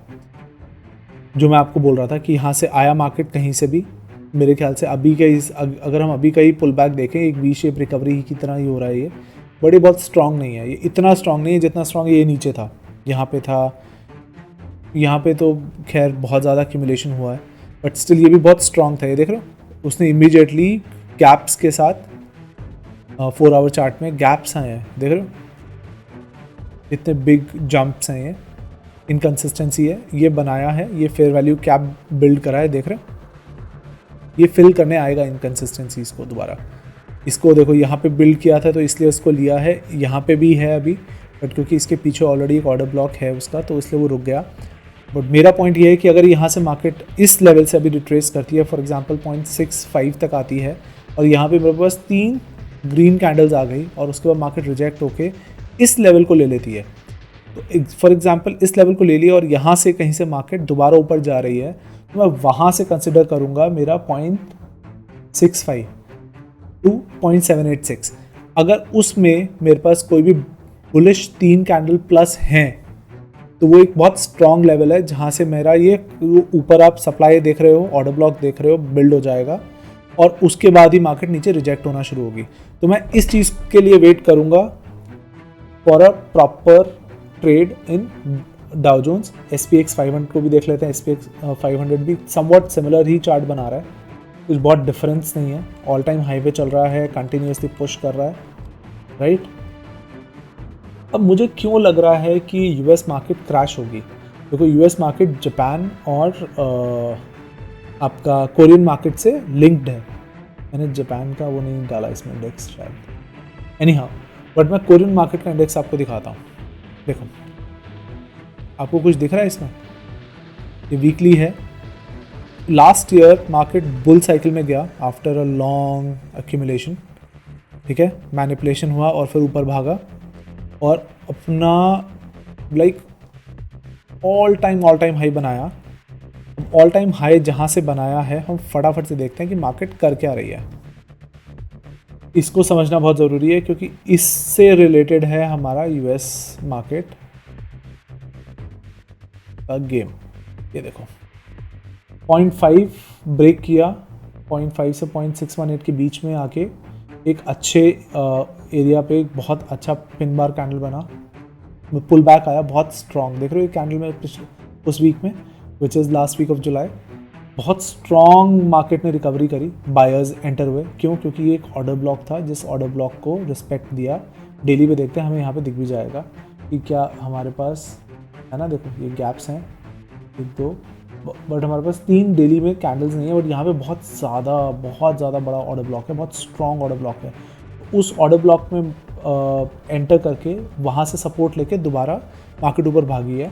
जो मैं आपको बोल रहा था कि यहाँ से आया मार्केट कहीं से भी, मेरे ख्याल से अभी का अगर हम अभी का ही पुल बैक देखें, एक वी शेप रिकवरी की तरह ही हो रहा है ये, बड़ी बहुत स्ट्रांग नहीं है, ये इतना स्ट्रांग नहीं है जितना स्ट्रांग ये नीचे था, यहाँ पे था, यहाँ पे तो खैर बहुत ज़्यादा एक्यूमुलेशन हुआ है, बट स्टिल ये भी बहुत स्ट्रांग था। ये देख रहे हो, उसने इमीडिएटली गैप्स के साथ 4 आवर चार्ट में गैप्स आए हैं, देख रहे हो इतने बिग जंप्स हैं, ये इनकंसिस्टेंसी है, ये बनाया है, ये फेयर वैल्यू कैप बिल्ड करा है, देख रहे हो ये फिल करने आएगा इनकंसिस्टेंसीज को दोबारा। इसको देखो यहाँ पे बिल्ड किया था तो इसलिए उसको लिया है, यहाँ पे भी है अभी, बट क्योंकि इसके पीछे ऑलरेडी एक ऑर्डर ब्लॉक है उसका तो इसलिए वो रुक गया। बट मेरा पॉइंट ये है कि अगर यहाँ से मार्केट इस लेवल से अभी रिट्रेस करती है, फॉर एग्जांपल 0.65 तक आती है और यहाँ पे मेरे पास 3 ग्रीन कैंडल्स आ गई और उसके बाद मार्केट रिजेक्ट होके इस लेवल को ले लेती है, तो फॉर एग्जांपल इस लेवल को ले लिया और यहाँ से कहीं से मार्केट दोबारा ऊपर जा रही है, तो मैं वहाँ से कंसिडर करूँगा मेरा 0.65 टू 0.786। अगर उसमें मेरे पास कोई भी बुलिश 3 कैंडल प्लस हैं तो वो एक बहुत स्ट्रॉन्ग लेवल है जहाँ से मेरा ये ऊपर आप सप्लाई देख रहे हो, ऑर्डर ब्लॉक देख रहे हो, बिल्ड हो जाएगा और उसके बाद ही मार्केट नीचे रिजेक्ट होना शुरू होगी। तो मैं इस चीज़ के लिए वेट करूँगा for a proper trade in Dow Jones. SPX 500 को भी देख लेते हैं। SPX 500 भी समवॉट सिमिलर ही चार्ट बना रहा है, कुछ बहुत डिफरेंस नहीं है। ऑल टाइम हाई पे चल रहा है, कंटिन्यूसली पुश कर रहा है, राइट। अब मुझे क्यों लग रहा है कि US मार्केट क्रैश होगी, क्योंकि US मार्केट जापान और आपका कोरियन मार्केट से लिंक्ड है। मैंने जापान का वो नहीं डाला इसमें इंडेक्स शायद, एनी हाउ, बट मैं कोरियन मार्केट का इंडेक्स आपको दिखाता हूँ। देखो आपको कुछ दिख रहा है इसमें, ये वीकली है। Last year market bull cycle में गया आफ्टर अ लॉन्ग एक्यूमुलेशन, ठीक है, मैनिपुलेशन हुआ और फिर ऊपर भागा और अपना लाइक ऑल टाइम हाई बनाया। ऑल टाइम हाई जहाँ से बनाया है हम फटाफट से देखते हैं कि मार्केट कर क्या रही है। इसको समझना बहुत ज़रूरी है क्योंकि इससे रिलेटेड है हमारा US मार्केट का गेम। ये देखो 0.5 ब्रेक किया, 0.5 से 0.618 के बीच में आके एक अच्छे एरिया पे एक बहुत अच्छा पिन बार कैंडल बना, पुल बैक आया बहुत स्ट्रॉन्ग। देख रहे हो ये कैंडल में उस वीक में which is last week of July, बहुत स्ट्रॉन्ग मार्केट ने रिकवरी करी, बायर्स एंटर हुए। क्यों? क्योंकि ये एक ऑर्डर ब्लॉक था जिस ऑर्डर ब्लॉक को रिस्पेक्ट दिया। डेली पे देखते हैं, हमें यहाँ पे दिख भी जाएगा कि क्या हमारे पास है ना, देखो ये गैप्स हैं एक दो, बट हमारे पास 3 डेली में कैंडल्स नहीं है, बट यहाँ पे बहुत ज़्यादा बड़ा ऑर्डर ब्लॉक है, बहुत स्ट्रॉन्ग ऑर्डर ब्लॉक है। उस ऑर्डर ब्लॉक में एंटर करके वहाँ से सपोर्ट लेके दोबारा मार्केट ऊपर भागी है।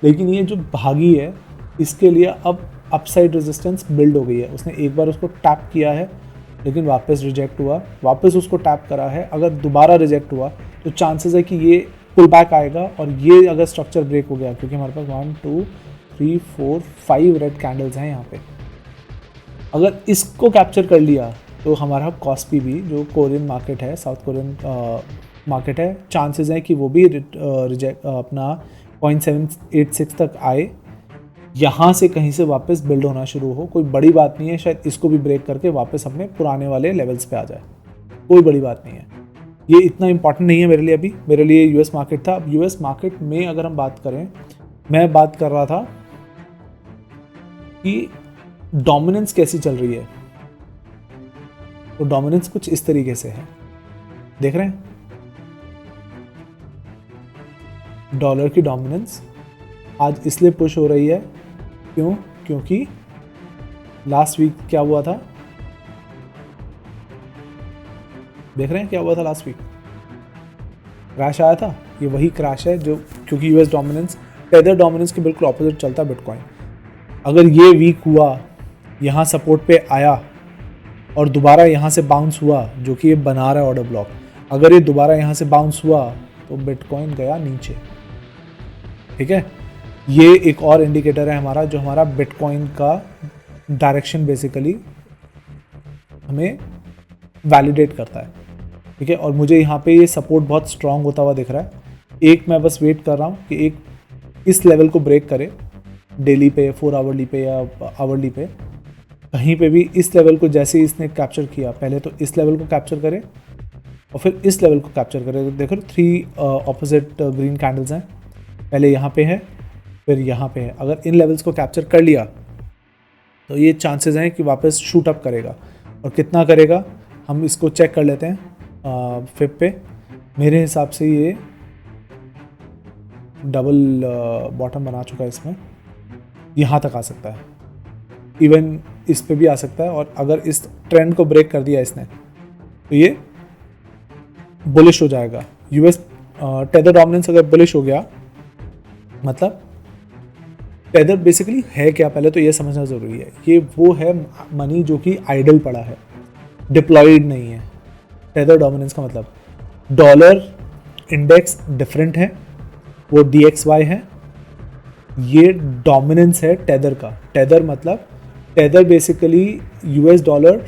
लेकिन ये जो भागी है इसके लिए अब अपसाइड रेजिस्टेंस बिल्ड हो गई है। उसने एक बार उसको टैप किया है लेकिन वापस रिजेक्ट हुआ, वापस उसको टैप करा है। अगर दोबारा रिजेक्ट हुआ तो चांसेस है कि ये पुल बैक आएगा और ये अगर स्ट्रक्चर ब्रेक हो गया, क्योंकि हमारे पास 1 2 3 4 5 रेड कैंडल्स हैं यहाँ पे, अगर इसको कैप्चर कर लिया तो हमारा कॉस्पी भी जो कोरियन मार्केट है, साउथ कोरियन मार्केट है, चांसेस हैं कि वो भी रिजेक्ट अपना 0.786 तक आए, यहाँ से कहीं से वापस बिल्ड होना शुरू हो। कोई बड़ी बात नहीं है, शायद इसको भी ब्रेक करके वापस अपने पुराने वाले लेवल्स पे आ जाए, कोई बड़ी बात नहीं है। ये इतना इंपॉर्टेंट नहीं है मेरे लिए, अभी मेरे लिए US मार्केट था। अब US मार्केट में अगर हम बात करें, मैं बात कर रहा था कि डोमिनेंस कैसी चल रही है। तो डोमिनेंस कुछ इस तरीके से है, देख रहे हैं, डॉलर की डोमिनेंस आज इसलिए पुश हो रही है, क्यों? क्योंकि लास्ट वीक क्या हुआ था, देख रहे हैं क्या हुआ था लास्ट वीक, क्रैश आया था। ये वही क्रैश है जो, क्योंकि US डोमिनेंस टेदर डोमिनेंस के बिल्कुल ऑपोजिट चलता है बिटकॉइन। अगर ये वीक हुआ, यहाँ सपोर्ट पे आया और दोबारा यहाँ से बाउंस हुआ, जो कि ये बना रहा है ऑर्डर ब्लॉक, अगर ये दोबारा यहाँ से बाउंस हुआ तो बिटकॉइन गया नीचे, ठीक है। ये एक और इंडिकेटर है हमारा, जो हमारा बिटकॉइन का डायरेक्शन बेसिकली हमें वैलिडेट करता है, ठीक है। और मुझे यहाँ पे ये सपोर्ट बहुत स्ट्रांग होता हुआ दिख रहा है। एक मैं बस वेट कर रहा हूँ कि एक इस लेवल को ब्रेक करे, डेली पे, 4 आवरली पे या आवरली पे, कहीं पे भी इस लेवल को जैसे ही इसने कैप्चर किया, पहले तो इस लेवल को कैप्चर करे और फिर इस लेवल को कैप्चर करे। देखो 3 ऑपोजिट ग्रीन कैंडल्स हैं, पहले यहाँ पे है फिर यहाँ पे है। अगर इन लेवल्स को कैप्चर कर लिया तो ये चांसेस हैं कि वापस शूट अप करेगा, और कितना करेगा हम इसको चेक कर लेते हैं। फिप पे मेरे हिसाब से ये डबल बॉटम बना चुका है, इसमें यहाँ तक आ सकता है, इवन इस पे भी आ सकता है। और अगर इस ट्रेंड को ब्रेक कर दिया इसने तो ये बुलिश हो जाएगा। US टेदर डोमिनेंस अगर बुलिश हो गया, मतलब टेदर बेसिकली है क्या, पहले तो ये समझना ज़रूरी है। ये वो है मनी जो कि आइडल पड़ा है, डिप्लॉयड नहीं है। टेदर डोमिनेंस का मतलब डॉलर इंडेक्स डिफरेंट है, वो DXY है, ये डोमिनेंस है टेदर का। टेदर मतलब टेदर बेसिकली US डॉलर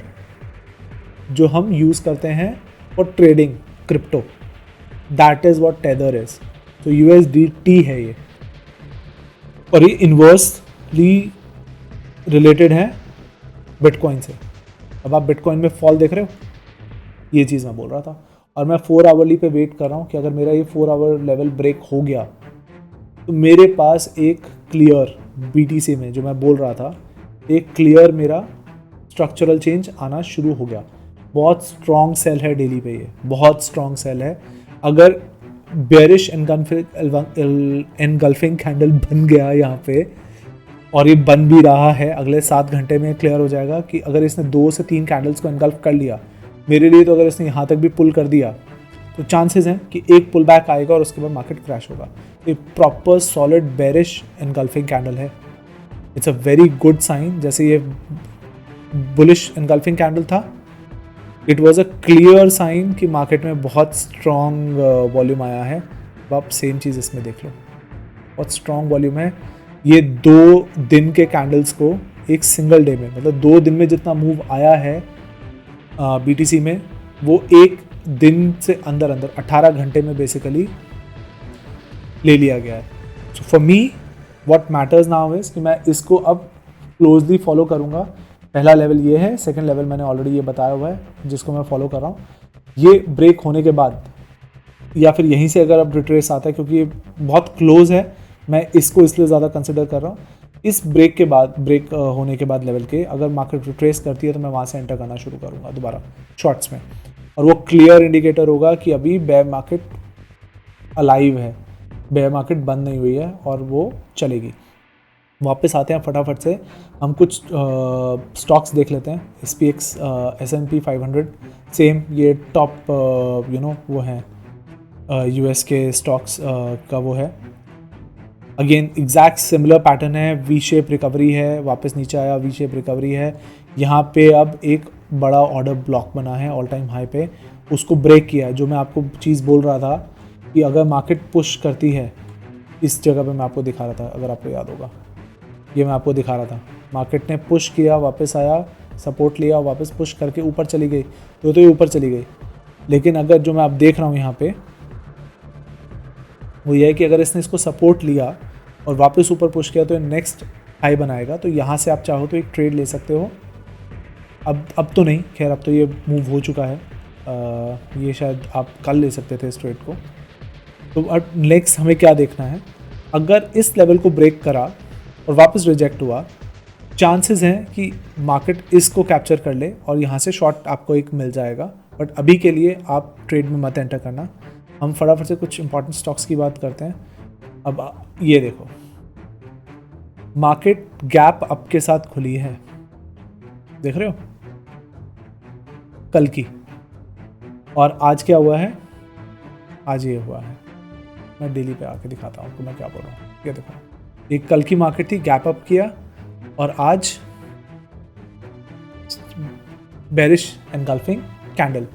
जो हम यूज़ करते हैं for trading crypto, that is what tether is. तो USDT है ये, और ये इन्वर्सली रिलेटेड है बिटकॉइन से। अब आप बिटकॉइन में फॉल देख रहे हो, ये चीज़ मैं बोल रहा था। और मैं 4 आवरली पे वेट कर रहा हूँ कि अगर मेरा ये 4 आवर लेवल ब्रेक हो गया तो मेरे पास एक क्लियर BTC में, जो मैं बोल रहा था, एक क्लियर मेरा स्ट्रक्चरल चेंज आना शुरू हो गया। बहुत स्ट्रॉन्ग सेल है डेली पे, ये बहुत स्ट्रॉन्ग सेल है। अगर बेरिश एनगल्फिंग कैंडल बन गया यहाँ पे, और ये बन भी रहा है, अगले 7 घंटे में क्लियर हो जाएगा कि अगर इसने 2 से 3 कैंडल्स को एनगल्फ कर लिया मेरे लिए, तो अगर इसने यहाँ तक भी पुल कर दिया तो चांसेस हैं कि एक पुल बैक आएगा और उसके बाद मार्केट क्रैश होगा। ये proper solid bearish engulfing candle है, it's a very good sign. जैसे ये बुलिश एनगल्फिंग कैंडल था, it was a clear sign कि मार्केट में बहुत स्ट्रॉन्ग वॉल्यूम आया है। अब आप सेम चीज़ इसमें देख लो, बहुत स्ट्रॉन्ग वॉल्यूम है। ये 2 दिन के कैंडल्स को एक सिंगल डे में, मतलब 2 दिन में जितना मूव आया है BTC में, वो एक दिन से अंदर 18 घंटे में बेसिकली ले लिया गया है। So for me what matters now is कि मैं इसको अब क्लोजली फॉलो करूँगा। पहला लेवल ये है, सेकंड लेवल मैंने ऑलरेडी ये बताया हुआ है जिसको मैं फॉलो कर रहा हूँ। ये ब्रेक होने के बाद या फिर यहीं से अगर अब रिट्रेस आता है, क्योंकि ये बहुत क्लोज है, मैं इसको इसलिए ज़्यादा कंसिडर कर रहा हूँ। इस ब्रेक के बाद, ब्रेक होने के बाद लेवल के, अगर मार्केट रिट्रेस करती है तो मैं वहाँ से एंटर करना शुरू करूँगा दोबारा शॉर्ट्स में, और वो क्लियर इंडिकेटर होगा कि अभी बेयर मार्केट अलाइव है, बेयर मार्केट बंद नहीं हुई है और वो चलेगी। वापस आते हैं फटाफट से, हम कुछ स्टॉक्स देख लेते हैं। SPX S&P 500 सेम, ये टॉप वो हैं US के स्टॉक्स का वो है। अगेन एग्जैक्ट सिमिलर पैटर्न है, वी शेप रिकवरी है, वापस नीचे आया, वी शेप रिकवरी है। यहाँ पे अब एक बड़ा ऑर्डर ब्लॉक बना है ऑल टाइम हाई पे, उसको ब्रेक किया है। जो मैं आपको चीज़ बोल रहा था कि अगर मार्केट पुश करती है, इस जगह पे मैं आपको दिखा रहा था, अगर आपको याद होगा, ये मैं आपको दिखा रहा था, मार्केट ने पुश किया, वापस आया, सपोर्ट लिया, वापस पुश करके ऊपर चली गई, तो ये ऊपर चली गई। लेकिन अगर जो मैं आप देख रहा हूँ यहाँ पे, वो ये है कि अगर इसने इसको सपोर्ट लिया और वापस ऊपर पुश किया तो नेक्स्ट हाई बनाएगा। तो यहाँ से आप चाहो तो एक ट्रेड ले सकते हो। अब तो नहीं, खैर अब तो ये मूव हो चुका है, ये शायद आप कल ले सकते थे इस ट्रेड को। तो अब नेक्स्ट हमें क्या देखना है, अगर इस लेवल को ब्रेक करा और वापस रिजेक्ट हुआ, चांसेस हैं कि मार्केट इसको कैप्चर कर ले और यहाँ से शॉर्ट आपको एक मिल जाएगा। बट अभी के लिए आप ट्रेड में मत एंटर करना। हम फटाफट से कुछ इंपॉर्टेंट स्टॉक्स की बात करते हैं। अब ये देखो, मार्केट गैप अप के साथ खुली है, देख रहे हो, कल की। और आज क्या हुआ है, आज ये हुआ है, मैं डेली पे आके दिखाता हूँ आपको मैं क्या बोल रहा हूँ। ये देखो, एक कल की मार्केट थी, गैप अप किया, और आज बेरिश एनगल्फिंग कैंडल।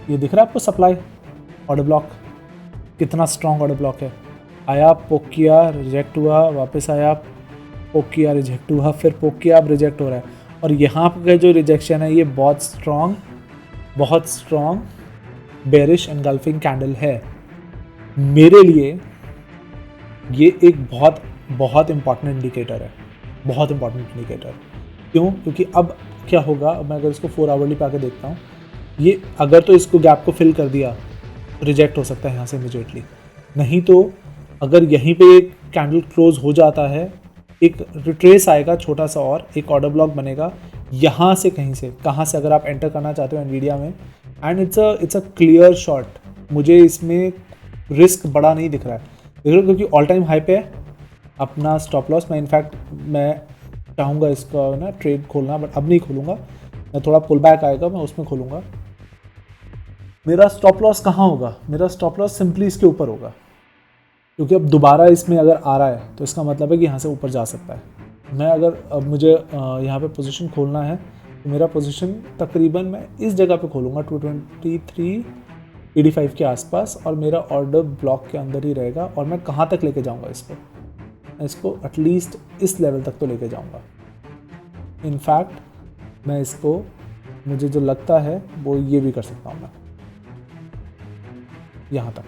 ये दिख रहा है आपको सप्लाई ऑर्डर ब्लॉक, कितना स्ट्रॉन्ग ऑर्डर ब्लॉक है। आया, पोक किया, रिजेक्ट हुआ, वापस आया, पोक किया, रिजेक्ट हुआ, फिर पोक किया, अब रिजेक्ट हो रहा है। और यहाँ पे जो रिजेक्शन है, ये बहुत स्ट्रॉन्ग बेरिश एनगल्फिंग कैंडल है। मेरे लिए ये एक बहुत इंपॉर्टेंट इंडिकेटर है, बहुत इंपॉर्टेंट इंडिकेटर। क्यों? क्योंकि अब क्या होगा, मैं अगर इसको 4 आवरली पे आके देखता हूँ, ये अगर तो इसको गैप को फिल कर दिया, रिजेक्ट हो सकता है यहाँ से इमीडिएटली। नहीं तो अगर यहीं पे एक कैंडल क्लोज हो जाता है, एक रिट्रेस आएगा छोटा सा और एक ऑर्डर ब्लॉक बनेगा यहाँ से, कहीं से, कहाँ से अगर आप एंटर करना चाहते हो एनवीडिया में, and it's a clear shot. मुझे इसमें रिस्क बड़ा नहीं दिख रहा है, देख लो, क्योंकि ऑल टाइम हाई पे है अपना स्टॉप लॉस। मैं इनफैक्ट मैं चाहूँगा इसका ना ट्रेड खोलना, बट अब नहीं खोलूँगा, मैं थोड़ा पुल बैक आएगा मैं उसमें खोलूँगा। मेरा स्टॉप लॉस कहाँ होगा, मेरा स्टॉप लॉस सिंपली इसके ऊपर होगा, क्योंकि अब दोबारा इसमें अगर आ रहा है तो इसका मतलब है कि यहाँ से ऊपर जा सकता है। मैं अगर अब मुझे यहाँ पे पोजीशन खोलना है तो मेरा पोजीशन तकरीबन मैं इस जगह पे खोलूँगा 223.85 के आसपास, और मेरा ऑर्डर ब्लॉक के अंदर ही रहेगा। और मैं कहाँ तक लेके जाऊँगा इसको, मैं इसको एटलीस्ट इस लेवल तक तो लेके जाऊँगा। इनफैक्ट मैं इसको, मुझे जो लगता है वो ये भी कर सकता हूँ मैं, यहाँ तक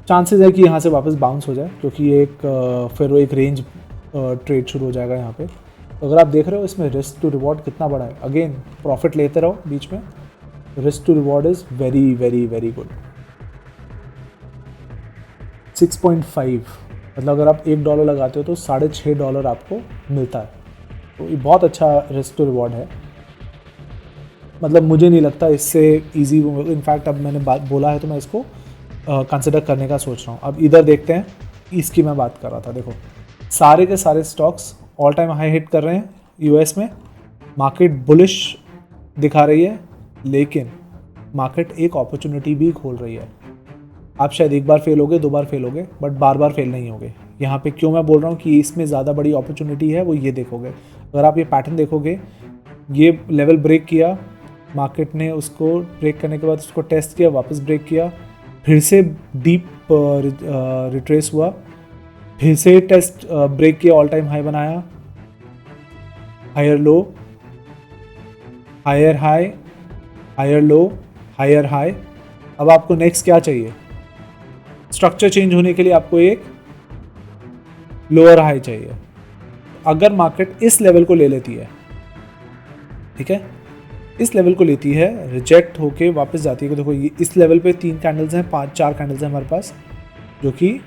चांसेस है कि यहाँ से वापस बाउंस हो जाए, क्योंकि फिर वो एक रेंज ट्रेड शुरू हो जाएगा यहाँ पे। तो अगर आप देख रहे हो इसमें रिस्क टू रिवॉर्ड कितना बड़ा है, अगेन प्रॉफिट लेते रहो बीच में, risk to reward is very very very good. 6.5 मतलब अगर आप $1 लगाते हो तो $6.5 आपको मिलता है। तो ये बहुत अच्छा रिस्क टू रिवॉर्ड है। मतलब मुझे नहीं लगता इससे ईजी, इनफैक्ट अब मैंने बात बोला है तो मैं इसको कंसिडर करने का सोच रहा हूँ। अब इधर देखते हैं, इसकी मैं बात कर रहा था। देखो सारे के सारे stocks all time high hit कर रहे हैं यूएस में, मार्केट बुलिश दिखा रही है, लेकिन मार्केट एक अपॉर्चुनिटी भी खोल रही है। आप शायद एक बार फेल होगे, 2 बार फेल होगे, बट बार बार फेल नहीं होगे। यहाँ पे क्यों मैं बोल रहा हूँ कि इसमें ज़्यादा बड़ी अपॉर्चुनिटी है, वो ये देखोगे, अगर आप ये पैटर्न देखोगे, ये लेवल ब्रेक किया मार्केट ने, उसको ब्रेक करने के बाद उसको टेस्ट किया, वापस ब्रेक किया, फिर से डीप रिट्रेस हुआ, फिर से टेस्ट ब्रेक किया, ऑल टाइम हाई बनाया, higher low, higher high, higher low, higher high. अब आपको नेक्स्ट क्या चाहिए, स्ट्रक्चर चेंज होने के लिए आपको एक लोअर हाई चाहिए। अगर मार्केट इस लेवल को ले लेती है, ठीक है, इस लेवल को लेती है, रिजेक्ट होके वापस जाती है, कि देखो ये इस लेवल पे 3 कैंडल्स हैं, 4 कैंडल्स हैं हमारे पास जो कि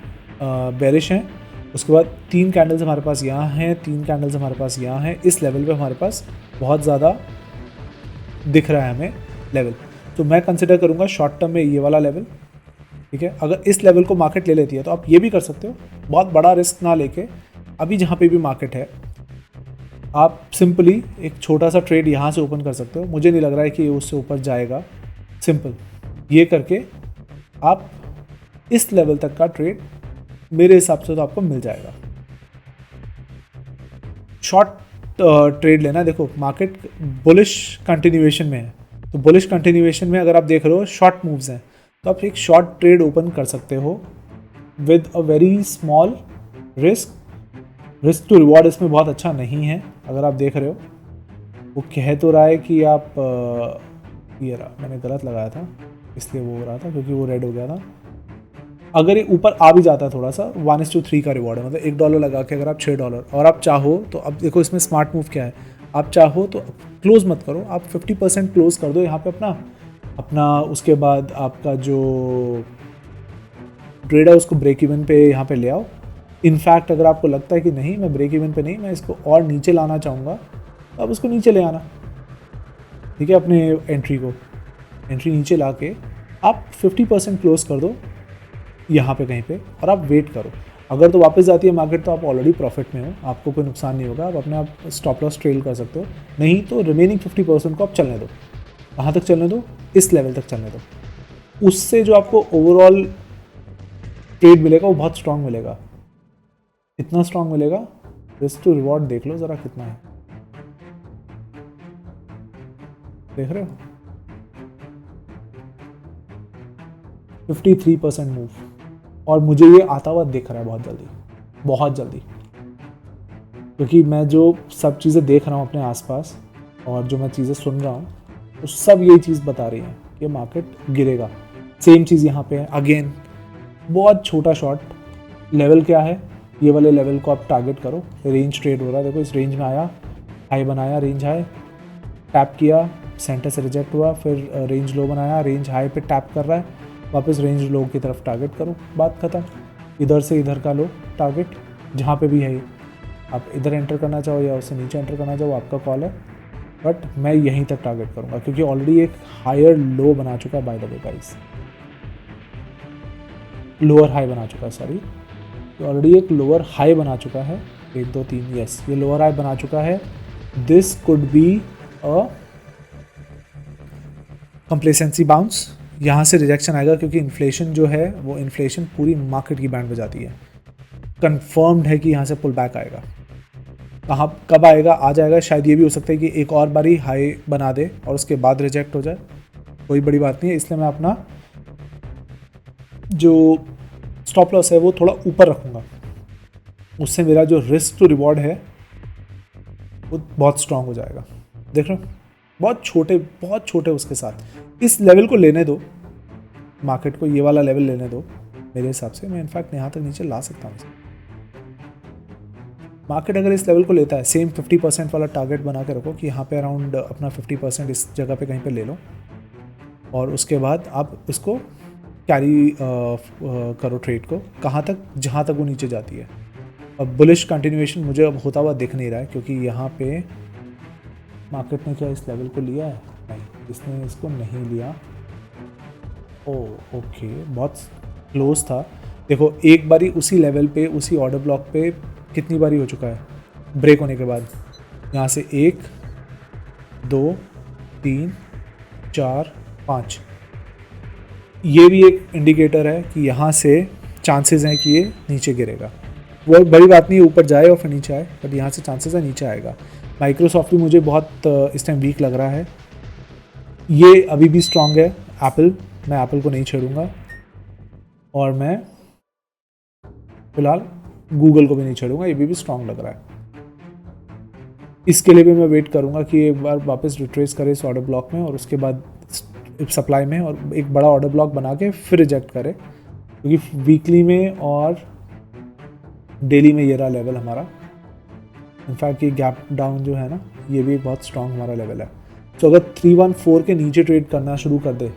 बेरिश हैं। उसके बाद 3 कैंडल्स हमारे पास यहाँ हैं, 3 कैंडल्स हमारे पास यहाँ हैं। इस लेवल पे हमारे पास बहुत ज़्यादा दिख रहा है हमें लेवल, तो मैं कंसिडर करूँगा शॉर्ट टर्म में ये वाला लेवल, ठीक है। अगर इस लेवल को मार्केट ले लेती है तो आप ये भी कर सकते हो, बहुत बड़ा रिस्क ना लेके अभी जहाँ पे भी मार्केट है आप सिंपली एक छोटा सा ट्रेड यहाँ से ओपन कर सकते हो। मुझे नहीं लग रहा है कि उससे ऊपर जाएगा। सिंपल ये करके आप इस लेवल तक का ट्रेड मेरे हिसाब से तो आपको मिल जाएगा। शॉर्ट ट्रेड लेना, देखो मार्केट बुलिश कंटिन्यूएशन में है, तो बुलिश कंटिन्यूएशन में अगर आप देख रहे हो शॉर्ट मूव्स हैं, तो आप एक शॉर्ट ट्रेड ओपन कर सकते हो with a very small risk. Risk to reward इसमें बहुत अच्छा नहीं है। अगर आप देख रहे हो वो कह तो रहा है कि आप ये रहा, मैंने गलत लगाया था इसलिए वो हो रहा था, क्योंकि वो रेड हो गया था। अगर ये ऊपर आ भी जाता है थोड़ा सा, 1:3 का रिवॉर्ड है, मतलब $1 लगा के अगर आप $6, और आप चाहो तो, अब देखो इसमें स्मार्ट मूव क्या है, आप चाहो तो क्लोज मत करो, आप 50% क्लोज कर दो यहाँ पे अपना। उसके बाद आपका जो ट्रेड है उसको ब्रेक इवन पे यहाँ पे ले आओ। इनफैक्ट अगर आपको लगता है कि नहीं मैं ब्रेक इवन पे नहीं, मैं इसको और नीचे लाना चाहूँगा, तो आप उसको नीचे ले आना, ठीक है। अपने एंट्री नीचे ला के आप 50% क्लोज कर दो यहाँ पे कहीं पे, और आप वेट करो। अगर तो वापस जाती है मार्केट तो आप ऑलरेडी प्रॉफिट में हो, आपको कोई नुकसान नहीं होगा, आप अपने आप स्टॉप लॉस ट्रेल कर सकते हो। नहीं तो रिमेनिंग 50% को आप चलने दो। कहाँ तक चलने दो, इस लेवल तक चलने दो। उससे जो आपको ओवरऑल ट्रेड मिलेगा वो बहुत स्ट्रांग मिलेगा। कितना स्ट्रांग मिलेगा, रिस्क टू रिवॉर्ड देख लो ज़रा कितना है, देख रहे हो 53% मूव, और मुझे ये आता हुआ दिख रहा है बहुत जल्दी, क्योंकि मैं जो सब चीज़ें देख रहा हूँ अपने आसपास और जो मैं चीज़ें सुन रहा हूँ, तो सब यही चीज़ बता रही हैं कि मार्केट गिरेगा। सेम चीज़ यहाँ पे है, अगेन बहुत छोटा शॉर्ट लेवल क्या है, ये वाले लेवल को आप टारगेट करो। रेंज ट्रेड हो रहा है, देखो इस रेंज में आया, हाई बनाया, रेंज हाई टैप किया, सेंटर से रिजेक्ट हुआ, फिर रेंज लो बनाया, रेंज हाई पे टैप कर रहा है, वापस रेंज लो की तरफ टारगेट करो, बात खत्म। इधर से इधर का लो टारगेट, जहाँ पे भी है आप इधर एंटर करना चाहो या उससे नीचे एंटर करना चाहो आपका कॉल है, बट मैं यहीं तक टारगेट करूँगा, क्योंकि ऑलरेडी एक हायर लो बना चुका है, by the way guys, lower high बना चुका है, सॉरी, तो ऑलरेडी एक लोअर हाई बना चुका है, 1 2 3, यस ये लोअर हाई बना चुका है। This could be a complacency bounce, यहाँ से रिजेक्शन आएगा, क्योंकि इन्फ्लेशन जो है वो इन्फ्लेशन पूरी मार्केट की बैंड बजाती है, कंफर्म्ड है कि यहाँ से पुल बैक आएगा। कहाँ कब आएगा, आ जाएगा। शायद ये भी हो सकता है कि एक और बारी हाई बना दे और उसके बाद रिजेक्ट हो जाए, कोई बड़ी बात नहीं है। इसलिए मैं अपना जो स्टॉप लॉस है वो थोड़ा ऊपर रखूँगा, उससे मेरा जो रिस्क टू रिवॉर्ड है वो बहुत स्ट्रांग हो जाएगा। देख रहे हो, बहुत छोटे उसके साथ इस लेवल को लेने दो, मार्केट को ये वाला लेवल लेने दो। मेरे हिसाब से मैं इनफैक्ट यहाँ तक नीचे ला सकता हूँ। मार्केट अगर इस लेवल को लेता है, सेम 50% वाला टारगेट बना के रखो कि यहाँ पे अराउंड अपना 50% इस जगह पे कहीं पे ले लो, और उसके बाद आप इसको कैरी करो ट्रेड को कहाँ तक, जहाँ तक वो नीचे जाती है। अब बुलिश कंटिन्यूएशन मुझे अब होता हुआ दिख नहीं रहा है, क्योंकि यहाँ पे मार्केट ने क्या इस लेवल को लिया है? नहीं, इसने इसको नहीं लिया। ओके, बहुत क्लोज था। देखो एक बारी उसी लेवल पे, उसी ऑर्डर ब्लॉक पे कितनी बारी हो चुका है ब्रेक होने के बाद। यहाँ से 1 2 3 4 5, ये भी एक इंडिकेटर है कि यहाँ से चांसेस हैं कि ये नीचे गिरेगा। वो बड़ी बात नहीं है ऊपर जाए और फिर नीचे आए, बट यहाँ से चांसेस है नीचे आएगा। माइक्रोसॉफ्ट भी मुझे बहुत इस टाइम वीक लग रहा है। ये अभी भी स्ट्रांग है। एप्पल, मैं एप्पल को नहीं छेड़ूंगा, और मैं फिलहाल गूगल को भी नहीं छेड़ूंगा, ये भी स्ट्रांग लग रहा है। इसके लिए भी मैं वेट करूंगा कि एक बार वापस रिट्रेस करे इस ऑर्डर ब्लॉक में, और उसके बाद सप्लाई में, और एक बड़ा ऑर्डर ब्लॉक बना के फिर रिजेक्ट करे, क्योंकि वीकली में और डेली में ये रहा लेवल हमारा। इनफैक्ट ये गैप डाउन जो है ना, ये भी बहुत स्ट्रांग हमारा लेवल है। तो अगर 314 के नीचे ट्रेड करना शुरू कर दे,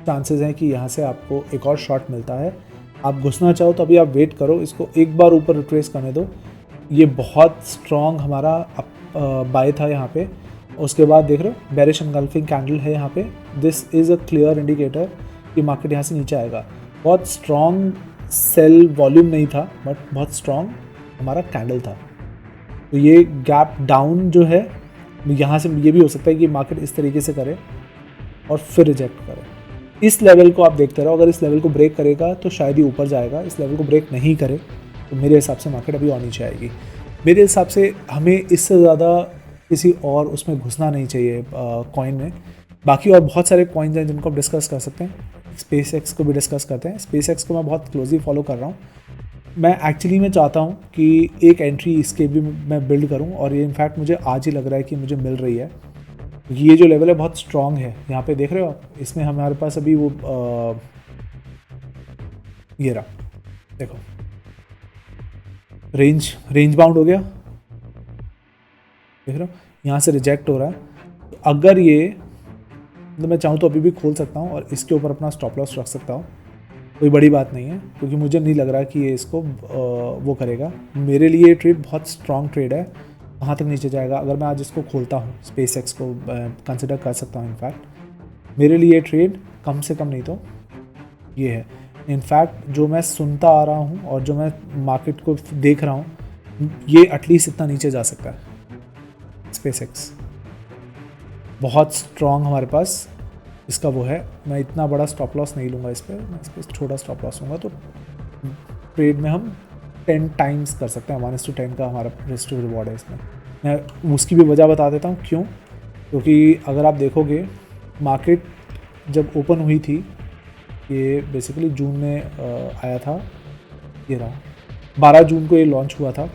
चांसेस हैं कि यहाँ से आपको एक और शॉट मिलता है। आप घुसना चाहो तो अभी आप वेट करो, इसको एक बार ऊपर रिट्रेस करने दो। ये बहुत स्ट्रांग हमारा बाय था यहाँ पे। उसके बाद देख रहे हो बेरिश एनगल्फिंग कैंडल है यहाँ पे। This is a clear indicator कि मार्केट यहाँ से नीचे आएगा। बहुत स्ट्रांग सेल वॉल्यूम नहीं था, बट बहुत स्ट्रांग हमारा कैंडल था। तो ये गैप डाउन जो है, यहाँ से ये भी हो सकता है कि मार्केट इस तरीके से करे और फिर रिजेक्ट करे। इस लेवल को आप देखते रहो, अगर इस लेवल को ब्रेक करेगा तो शायद ही ऊपर जाएगा। इस लेवल को ब्रेक नहीं करे तो मेरे हिसाब से मार्केट अभी और नीचे आएगी। मेरे हिसाब से हमें इससे ज़्यादा किसी और उसमें घुसना नहीं चाहिए कॉइन में। बाकी और बहुत सारे कॉइन्स हैं जिनको आप डिस्कस कर सकते हैं। स्पेस एक्स को भी डिस्कस करते हैं। स्पेस एक्स को मैं बहुत क्लोजली फॉलो कर रहा हूँ। मैं एक्चुअली में चाहता हूँ कि एक एंट्री इसके भी मैं बिल्ड करूँ, और ये इनफैक्ट मुझे आज ही लग रहा है कि मुझे मिल रही है। ये जो लेवल है बहुत स्ट्रांग है। यहाँ पे देख रहे हो आप, इसमें हमारे पास अभी वो ये रहा, देखो रेंज बाउंड हो गया, देख रहे हो यहाँ से रिजेक्ट हो रहा है। तो अगर ये मतलब मैं चाहूँ तो अभी भी खोल सकता हूँ और इसके ऊपर अपना स्टॉप लॉस रख सकता हूँ, कोई बड़ी बात नहीं है, क्योंकि मुझे नहीं लग रहा कि ये इसको वो करेगा। मेरे लिए ये ट्रेड बहुत स्ट्रांग ट्रेड है। कहाँ तक नीचे जाएगा, अगर मैं आज इसको खोलता हूँ, स्पेस एक्स को कंसिडर कर सकता हूँ। इनफैक्ट मेरे लिए ये ट्रेड कम से कम नहीं तो ये है। इनफैक्ट जो मैं सुनता आ रहा हूँ और जो मैं मार्केट को देख रहा हूँ, ये एटलीस्ट इतना नीचे जा सकता है। स्पेस एक्स बहुत स्ट्रांग हमारे पास इसका वो है। मैं इतना बड़ा स्टॉप लॉस नहीं लूँगा इस पर, मैं इस पर छोटा स्टॉप लॉस लूँगा। तो ट्रेड में हम 10 टाइम्स कर सकते हैं। 1:10 का हमारा रिस्क टू रिवॉर्ड है इसमें। मैं उसकी भी वजह बता देता हूँ क्यों। क्योंकि अगर आप देखोगे मार्केट जब ओपन हुई थी, ये बेसिकली जून में आया था, ये रहा 12 जून को ये लॉन्च हुआ था।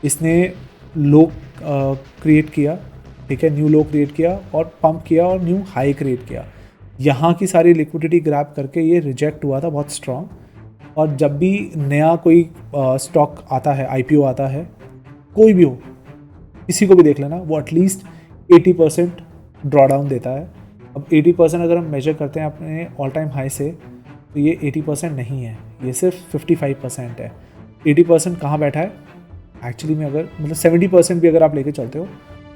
इसने लो क्रिएट किया, ठीक है, न्यू लो क्रिएट किया और पंप किया और न्यू हाई क्रिएट किया। यहाँ की सारी लिक्विडिटी ग्रैब करके ये रिजेक्ट हुआ था बहुत स्ट्रॉन्ग। और जब भी नया कोई स्टॉक आता है, आईपीओ आता है, कोई भी हो, किसी को भी देख लेना, वो एटलीस्ट 80% ड्रॉडाउन देता है। अब 80% अगर हम मेजर करते हैं अपने ऑल टाइम हाई से, तो ये 80% नहीं है, ये सिर्फ 55% है। 80% कहाँ बैठा है एक्चुअली में, अगर मतलब 70% भी अगर आप लेके चलते हो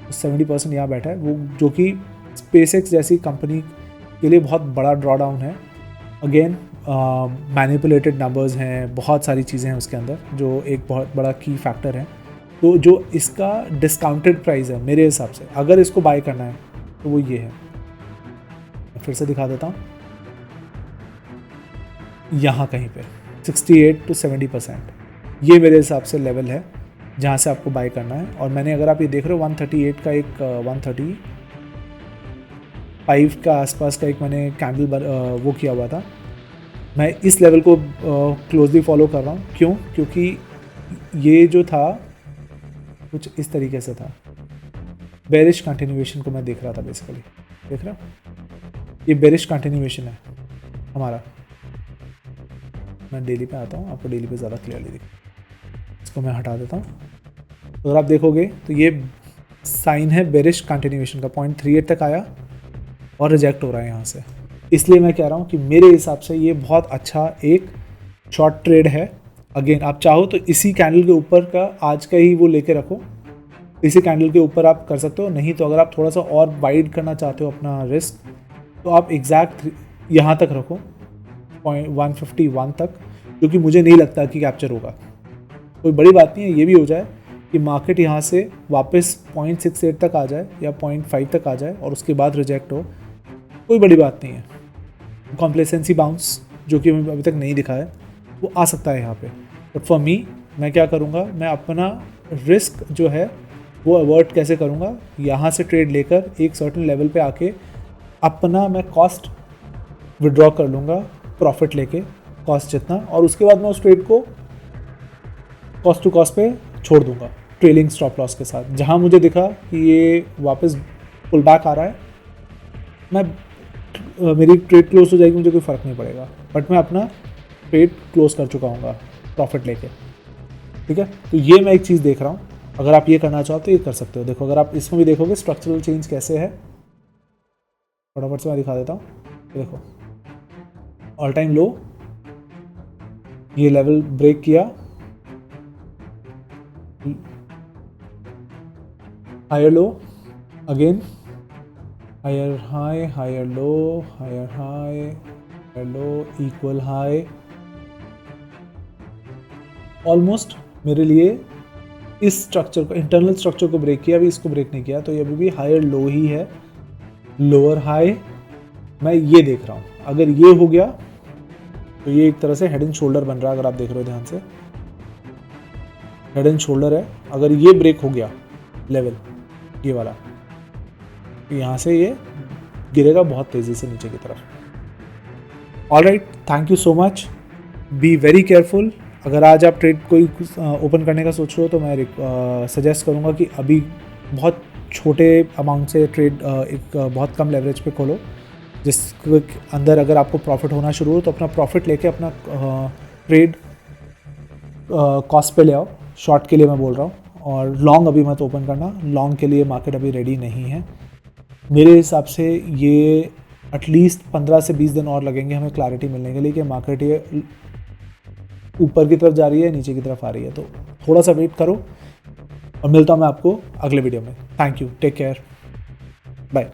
तो 70% यहाँ बैठा है, वो जो कि स्पेसएक्स जैसी कंपनी के लिए बहुत बड़ा ड्रॉडाउन है। अगेन मैनिपुलेटेड नंबर्स हैं, बहुत सारी चीज़ें हैं उसके अंदर, जो एक बहुत बड़ा की फैक्टर है। तो जो इसका डिस्काउंटेड प्राइस है मेरे हिसाब से, अगर इसको बाय करना है तो वो ये है। फिर से दिखा देता हूँ, यहाँ कहीं पे 68 to 70% ये मेरे हिसाब से लेवल है। जहाँ से आपको बाय करना है। और मैंने, अगर आप ये देख रहे हो, 138 का एक 135 का आसपास का एक मैंने कैंडल वो किया हुआ था। मैं इस लेवल को क्लोजली फॉलो कर रहा हूँ। क्यों? क्योंकि ये जो था कुछ इस तरीके से था, बेरिश कंटिन्यूएशन को मैं देख रहा था बेसिकली। देख रहा हूँ, ये बेरिश कंटिन्यूएशन है हमारा। मैं डेली पे आता हूँ, आपको डेली पे ज़्यादा क्लियरली दिख, इसको मैं हटा देता हूँ। तो अगर आप देखोगे तो ये साइन है बेरिश कंटिन्यूएशन का, 0.38 तक आया और रिजेक्ट हो रहा है यहाँ से। इसलिए मैं कह रहा हूँ कि मेरे हिसाब से ये बहुत अच्छा एक शॉर्ट ट्रेड है। अगेन, आप चाहो तो इसी कैंडल के ऊपर का आज का ही वो लेके रखो, इसी कैंडल के ऊपर आप कर सकते हो। नहीं तो अगर आप थोड़ा सा और वाइड करना चाहते हो अपना रिस्क, तो आप एग्जैक्ट यहाँ तक रखो, 151 तक, क्योंकि मुझे नहीं लगता कि कैप्चर होगा। कोई बड़ी बात नहीं है, ये भी हो जाए कि मार्केट यहाँ से वापस 0.68 तक आ जाए या 0.5 तक आ जाए और उसके बाद रिजेक्ट हो, कोई बड़ी बात नहीं है। कॉम्प्लेसेंसी बाउंस जो कि अभी तक नहीं दिखा है, वो आ सकता है यहाँ पे। बट फॉर मी, मैं क्या करूँगा, मैं अपना रिस्क जो है वो अवॉइड कैसे करूँगा, यहाँ से ट्रेड लेकर एक सर्टेन लेवल पे आके अपना मैं कॉस्ट विड्रॉ कर लूँगा, प्रॉफिट लेके कॉस्ट जितना, और उसके बाद मैं उस ट्रेड को कॉस्ट टू कॉस्ट पे छोड़ दूँगा ट्रेलिंग स्टॉप लॉस के साथ। जहाँ मुझे दिखा कि ये वापस पुल बैक आ रहा है, मैं मेरी ट्रेड क्लोज हो जाएगी, मुझे कोई फ़र्क नहीं पड़ेगा, बट मैं अपना ट्रेड क्लोज कर चुका हूँगा प्रॉफिट लेके। ठीक है, तो ये मैं एक चीज़ देख रहा हूँ। अगर आप ये करना चाहो तो ये कर सकते हो। देखो, अगर आप इसमें भी देखोगे स्ट्रक्चरल चेंज कैसे है, फटाफट से मैं दिखा देता हूँ। देखो, ऑल टाइम लो, ये लेवल ब्रेक किया, higher low, again higher high, higher low, higher high, higher low, equal high. Almost मेरे लिए इस स्ट्रक्चर को, इंटरनल स्ट्रक्चर को ब्रेक किया, अभी इसको ब्रेक नहीं किया, तो ये अभी भी हायर लो ही है, लोअर हाई मैं ये देख रहा हूँ। अगर ये हो गया तो ये एक तरह से हेड एंड शोल्डर बन रहा है। अगर आप देख रहे हो ध्यान से, हेड एंड शोल्डर है। अगर ये ब्रेक हो गया लेवल, ये वाला, तो यहाँ से ये गिरेगा बहुत तेज़ी से नीचे की तरफ। Alright, thank you so much, be very careful. अगर आज आप ट्रेड कोई ओपन करने का सोच रहे हो तो मैं सजेस्ट करूँगा कि अभी बहुत छोटे अमाउंट से ट्रेड एक बहुत कम लेवरेज पे खोलो, जिसके अंदर अगर आपको प्रॉफिट होना शुरू हो तो अपना प्रॉफिट लेके अपना ट्रेड कॉस्ट पे ले आओ। शॉर्ट के लिए मैं बोल रहा हूँ, और लॉन्ग अभी मत ओपन करना, लॉन्ग के लिए मार्केट अभी रेडी नहीं है। मेरे हिसाब से ये एटलीस्ट 15 से 20 दिन और लगेंगे हमें क्लैरिटी मिलने के लिए कि मार्केट ये ऊपर की तरफ जा रही है, नीचे की तरफ आ रही है। तो थोड़ा सा वेट करो, और मिलता हूँ मैं आपको अगले वीडियो में। Thank you, take care, bye.